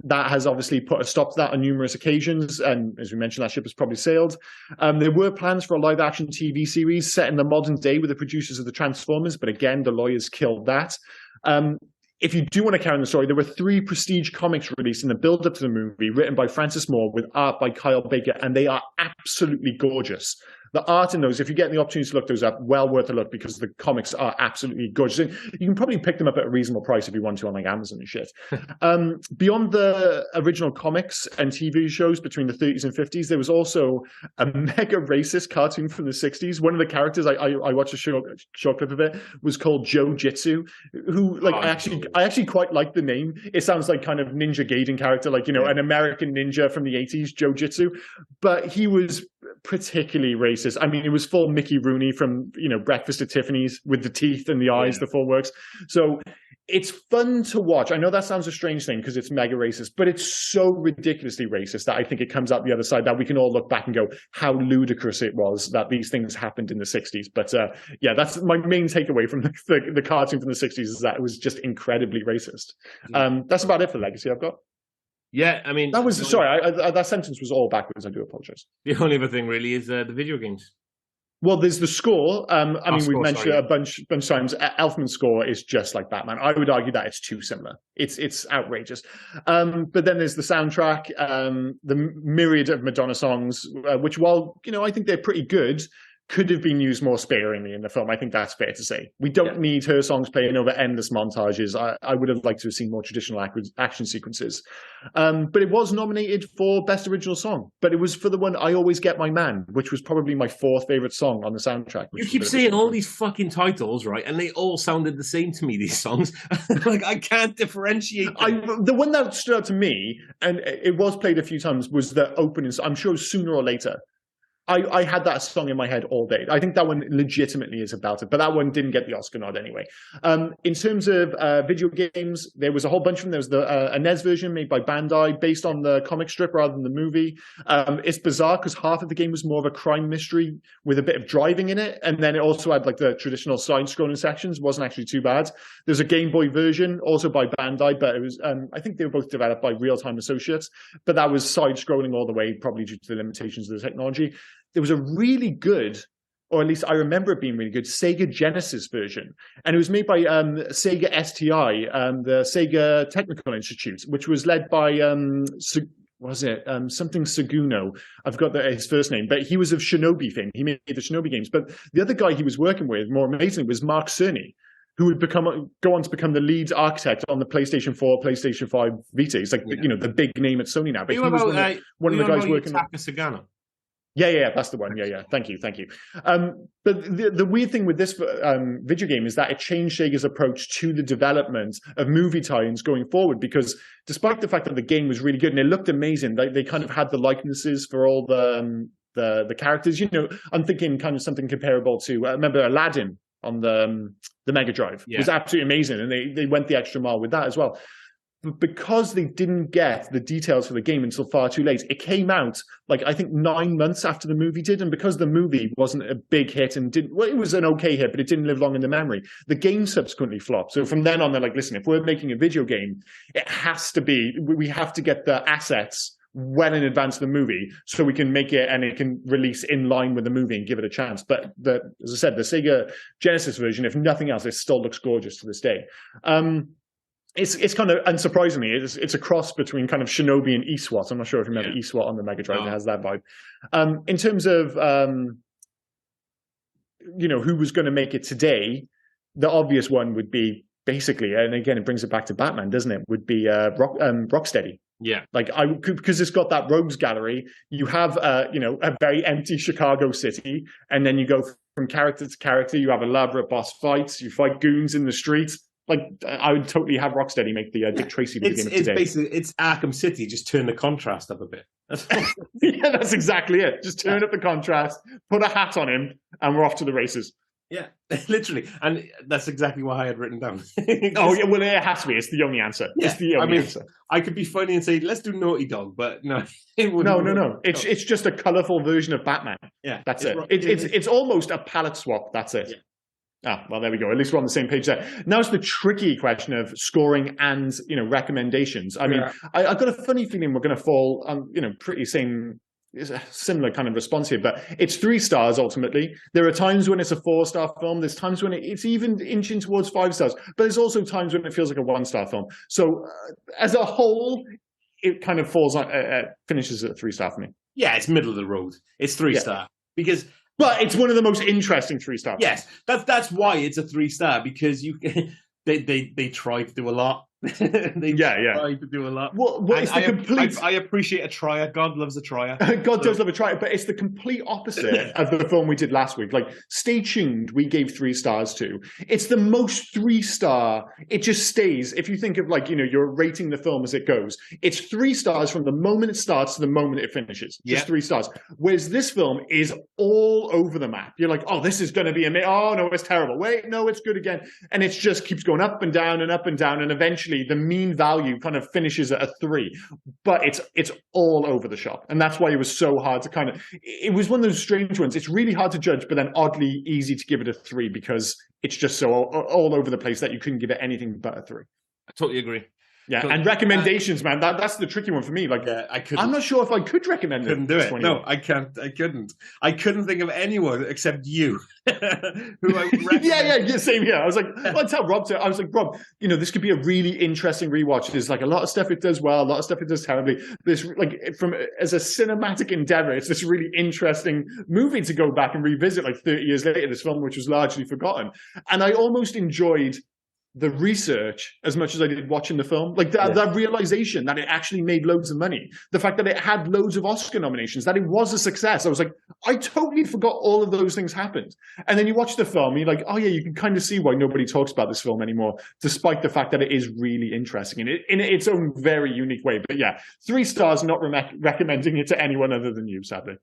That has obviously put a stop to that on numerous occasions, and as we mentioned, that ship has probably sailed. There were plans for a live-action TV series set in the modern day with the producers of the Transformers, but again, the lawyers killed that. If you do want to carry on the story, there were 3 Prestige comics released in the build-up to the movie, written by Francis Moore with art by Kyle Baker, and they are absolutely gorgeous. The art in those, if you get the opportunity to look those up, well worth a look, because the comics are absolutely gorgeous. And you can probably pick them up at a reasonable price if you want to on like Amazon and shit. Beyond the original comics and TV shows between the 30s and 50s, there was also a mega racist cartoon from the 60s. One of the characters, I watched a short clip of it, was called Joe Jitsu, who I actually quite like the name. It sounds like kind of Ninja Gaiden character, like, an American ninja from the 80s, Joe Jitsu. But he was particularly racist. I mean, it was full Mickey Rooney from, Breakfast at Tiffany's with the teeth and the eyes, the full works. So it's fun to watch. I know that sounds a strange thing because it's mega racist, but it's so ridiculously racist that I think it comes out the other side that we can all look back and go, how ludicrous it was that these things happened in the 60s. But that's my main takeaway from the cartoon from the 60s, is that it was just incredibly racist. That's about it for Legacy I've got. Yeah, I mean... that sentence was all backwards. I do apologize. The only other thing really is the video games. Well, there's the score. We've mentioned it a bunch of times. Elfman's score is just like Batman. I would argue that it's too similar. It's outrageous. But then there's the soundtrack, the myriad of Madonna songs, which, while, I think they're pretty good, could have been used more sparingly in the film. I think that's fair to say. We don't need her songs playing over endless montages. I would have liked to have seen more traditional action sequences. But it was nominated for Best Original Song. But it was for the one I Always Get My Man, which was probably my 4th favorite song on the soundtrack. You keep saying all these fucking titles, right? And they all sounded the same to me, these songs. I can't differentiate them. The one that stood out to me, and it was played a few times, was the opening. I'm sure sooner or later, I had that song in my head all day. I think that one legitimately is about it, but that one didn't get the Oscar nod anyway. In terms of video games, there was a whole bunch of them. There was a NES version made by Bandai based on the comic strip rather than the movie. It's bizarre because half of the game was more of a crime mystery with a bit of driving in it, and then it also had like the traditional side-scrolling sections. It wasn't actually too bad. There's a Game Boy version also by Bandai, but it was I think they were both developed by Real Time Associates, but that was side-scrolling all the way, probably due to the limitations of the technology. There was a really good, or at least I remember it being really good, Sega Genesis version. And it was made by Sega STI, the Sega Technical Institute, which was led by, something Seguno. I forgot his first name, but he was of Shinobi fame. He made the Shinobi games. But the other guy he was working with, more amazingly, was Mark Cerny, who would go on to become the lead architect on the PlayStation 4, PlayStation 5 Vita. He's like, the big name at Sony now. But he was one of the guys working on Sagano. Yeah, that's the one. Yeah. Thank you. But the weird thing with this video game is that it changed Sega's approach to the development of movie tie-ins going forward, because despite the fact that the game was really good and it looked amazing, they kind of had the likenesses for all the characters. I'm thinking kind of something comparable to, remember Aladdin on the Mega Drive. It was absolutely amazing, and they went the extra mile with that as well. But because they didn't get the details for the game until far too late, it came out, I think 9 months after the movie did. And because the movie wasn't a big hit and it was an okay hit, but it didn't live long in the memory, the game subsequently flopped. So from then on, they're like, listen, if we're making a video game, it has to be, we have to get the assets well in advance of the movie, so we can make it and it can release in line with the movie and give it a chance. But as I said, the Sega Genesis version, if nothing else, it still looks gorgeous to this day. It's kind of, unsurprisingly, it's a cross between kind of Shinobi and eSWAT. I'm not sure if you remember eSWAT on the Mega Drive. It has that vibe. In terms of who was going to make it today, the obvious one would be basically, and again, it brings it back to Batman, doesn't it? Would be Rocksteady. Yeah, like because it's got that rogues gallery. You have a very empty Chicago city, and then you go from character to character. You have elaborate boss fights. You fight goons in the streets. Like, I would totally have Rocksteady make the Dick Tracy video game today. It's Arkham City. Just turn the contrast up a bit. Yeah, that's exactly it. Just turn up the contrast, put a hat on him, and we're off to the races. Yeah, literally. And that's exactly what I had written down. Oh, yeah, well, it has to be. It's the only answer. Yeah. It's the only answer. I could be funny and say, let's do Naughty Dog, but no. No. It's just a colourful version of Batman. Yeah. That's it. It's almost a palette swap. That's it. Yeah. Well, there we go. At least we're on the same page there. Now it's the tricky question of scoring and, recommendations. I mean, I've got a funny feeling we're going to fall on, pretty similar kind of response here, but it's 3 stars ultimately. There are times when it's a 4-star film. There's times when it's even inching towards 5 stars, but there's also times when it feels like a 1-star film. So as a whole, it kind of finishes at a 3-star for me. Yeah, it's middle of the road. It's 3-star But it's one of the most interesting 3-star. Yes, that's why it's a 3-star, because they try to do a lot. Try to do a lot. Well, it's the complete. I appreciate a trier. God loves a trier. God does love a trier, but it's the complete opposite of the film we did last week. Like, Stay Tuned, we gave 3 stars to. It's the most 3-star. It just stays. If you think of you're rating the film as it goes, it's 3 stars from the moment it starts to the moment it finishes. Just 3 stars. Whereas this film is all over the map. You're like, oh, this is going to be amazing. Oh no, it's terrible. Wait, no, it's good again, and it just keeps going up and down and up and down, and eventually the mean value kind of finishes at a 3, but it's all over the shop. And that's why it was so hard to it was one of those strange ones. It's really hard to judge, but then oddly easy to give it a 3 because it's just so all over the place that you couldn't give it anything but a 3. I totally agree. Yeah, and recommendations, man, that's the tricky one for me. I'm not sure if I could recommend it. Couldn't do it. No, I can't. I couldn't. I couldn't think of anyone except you. Who I recommend. Yeah, same here. I was like, I tell Rob I was like, Rob, this could be a really interesting rewatch. There's a lot of stuff it does well, a lot of stuff it does terribly. This as a cinematic endeavor, it's this really interesting movie to go back and revisit 30 years later, this film which was largely forgotten. And I almost enjoyed the research as much as I did watching the film. That realization that it actually made loads of money, the fact that it had loads of Oscar nominations, that it was a success. I was like, I totally forgot all of those things happened. And then you watch the film and you're like, oh yeah, you can kind of see why nobody talks about this film anymore, despite the fact that it is really interesting in its own very unique way. But yeah, 3 stars, not recommending it to anyone other than you, sadly.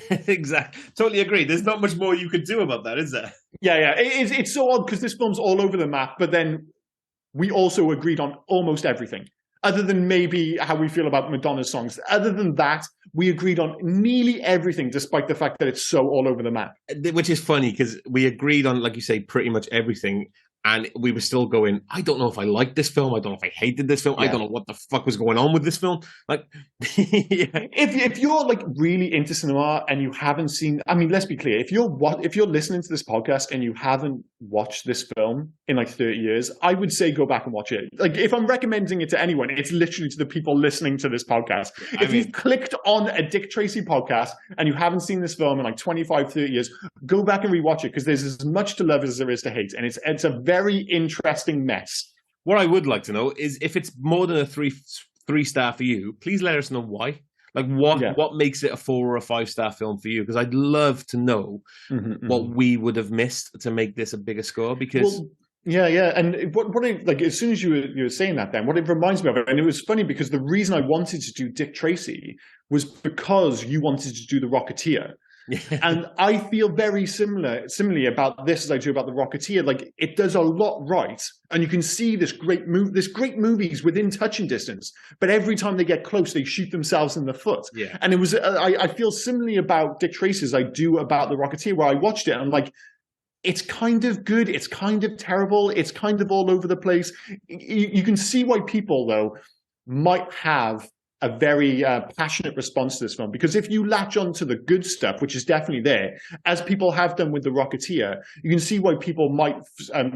Exactly. Totally agree. There's not much more you could do about that, is there? Yeah. It's so odd because this film's all over the map, but then we also agreed on almost everything. Other than maybe how we feel about Madonna's songs. Other than that, we agreed on nearly everything, despite the fact that it's so all over the map. Which is funny because we agreed on, like you say, pretty much everything. And we were still going, I don't know if I liked this film. I don't know if I hated this film. Yeah. I don't know what the fuck was going on with this film. If you're really into cinema and you haven't seen, let's be clear. If you're listening to this podcast and you haven't watched this film in 30 years, I would say go back and watch it. If I'm recommending it to anyone, it's literally to the people listening to this podcast. If you've clicked on a Dick Tracy podcast and you haven't seen this film in 25, 30 years, go back and rewatch it because there's as much to love as there is to hate. And it's a very interesting mess. What I would like to know is if it's more than a 3-star for you, please let us know why. What makes it a 4 or a 5-star film for you? Because I'd love to know what we would have missed to make this a bigger score. Because and what as soon as you were saying that, then what it reminds me of, and it was funny because the reason I wanted to do Dick Tracy was because you wanted to do The Rocketeer. And I feel very similarly about this as I do about The Rocketeer. It does a lot right, and you can see this great movies within touching distance, but every time they get close, they shoot themselves in the foot. Yeah. And it was I feel similarly about Dick Tracy as I do about The Rocketeer, where I watched it and I'm like, it's kind of good, it's kind of terrible, it's kind of all over the place. You can see why people though might have a very passionate response to this film, because if you latch on to the good stuff, which is definitely there, as people have done with The Rocketeer, you can see why people might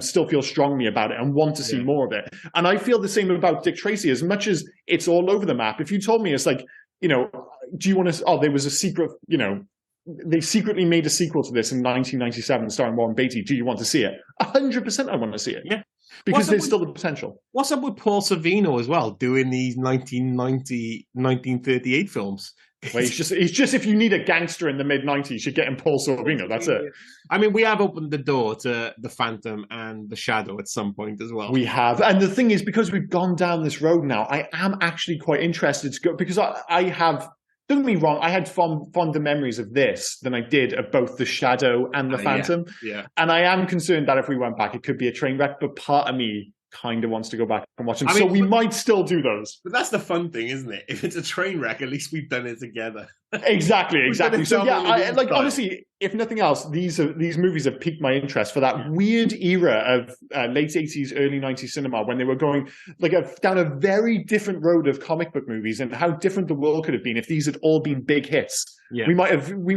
still feel strongly about it and want to see more of it. And I feel the same about Dick Tracy. As much as it's all over the map, if you told me it's like, you know, do you want to, oh, there was a secret, you know, they secretly made a sequel to this in 1997 starring Warren Beatty. Do you want to see it? 100% I want to see it. Yeah. Because there's still the potential. What's up with Paul Sorvino as well, doing these 1990, 1938 films? Well, he's just if you need a gangster in the mid-90s, you're getting Paul Sorvino. That's it. I mean, we have opened the door to The Phantom and The Shadow at some point as well. We have. And the thing is, because we've gone down this road now, I am actually quite interested to go, because I have... Don't get me wrong, I had fonder memories of this than I did of both The Shadow and The Phantom. Yeah. And I am concerned that if we went back, it could be a train wreck, but part of me kind of wants to go back and watch them. So we might still do those. But that's the fun thing, isn't it? If it's a train wreck, at least we've done it together. Exactly. So yeah, honestly, if nothing else, these movies have piqued my interest for that weird era of late 80s, early 90s cinema, when they were going like down a very different road of comic book movies, and how different the world could have been if these had all been big hits. Yeah. We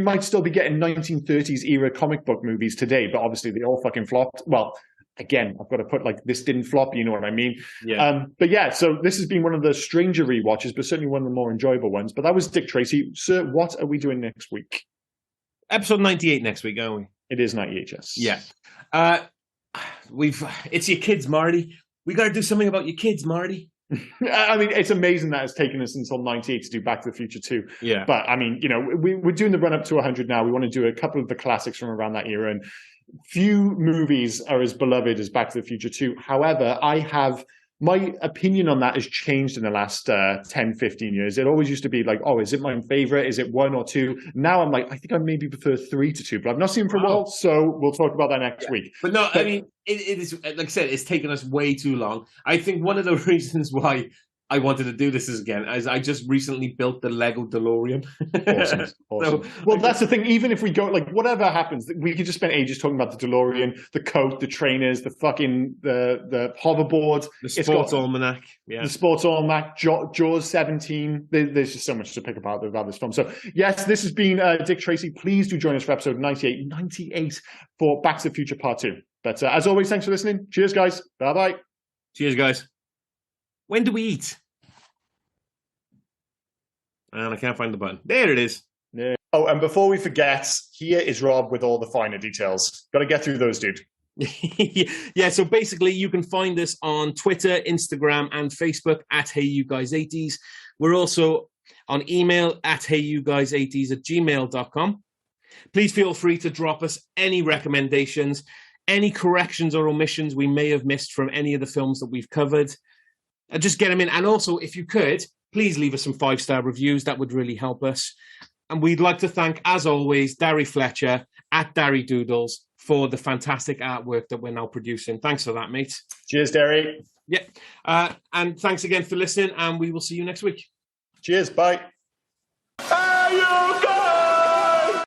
might still be getting 1930s era comic book movies today, but obviously they all fucking flopped. Well, again, I've got to put like, this didn't flop, you know what I mean? Yeah. But yeah, so this has been one of the stranger rewatches, but certainly one of the more enjoyable ones. But that was Dick Tracy. Sir, what are we doing next week? Episode 98 next week, aren't we? It is 98, yes. Yeah. It's your kids, Marty. We got to do something about your kids, Marty. I mean, it's amazing that it's taken us until 98 to do Back to the Future 2. Yeah. But I mean, you know, we're doing the run up to 100 now. We want to do a couple of the classics from around that era, and few movies are as beloved as Back to the Future 2. However, my opinion on that has changed in the last 10, 15 years. It always used to be like, oh, is it my favorite? Is it 1 or 2? Now I'm like, I think I maybe prefer 3 to 2, but I've not seen them for a while, so we'll talk about that next week. But no, I mean, it is, like I said, it's taken us way too long. I think one of the reasons why I wanted to do this again is I just recently built the Lego DeLorean. Awesome. So, well, that's the thing. Even if we go, like, whatever happens, we could just spend ages talking about the DeLorean, the coat, the trainers, the fucking the hoverboard, the sports almanac, the sports almanac, Jaws 17. There's just so much to pick about this film. So yes, this has been Dick Tracy. Please do join us for episode 98 for Back to the Future Part 2. But as always, thanks for listening. Cheers, guys. Bye bye. Cheers, guys. When do we eat? And I can't find the button. There it is. Yeah. Oh, and before we forget, here is Rob with all the finer details. Got to get through those, dude. Yeah, so basically you can find us on Twitter, Instagram, and Facebook at HeyYouGuys80s. We're also on email at HeyYouGuys80s@gmail.com. Please feel free to drop us any recommendations, any corrections or omissions we may have missed from any of the films that we've covered. Just get them in. And also, if you could, please leave us some 5-star reviews. That would really help us. And we'd like to thank, as always, Darry Fletcher at Darry Doodles for the fantastic artwork that we're now producing. Thanks for that, mate. Cheers, Darry. Yeah. And thanks again for listening, and we will see you next week. Cheers. Bye. Hey, you guys!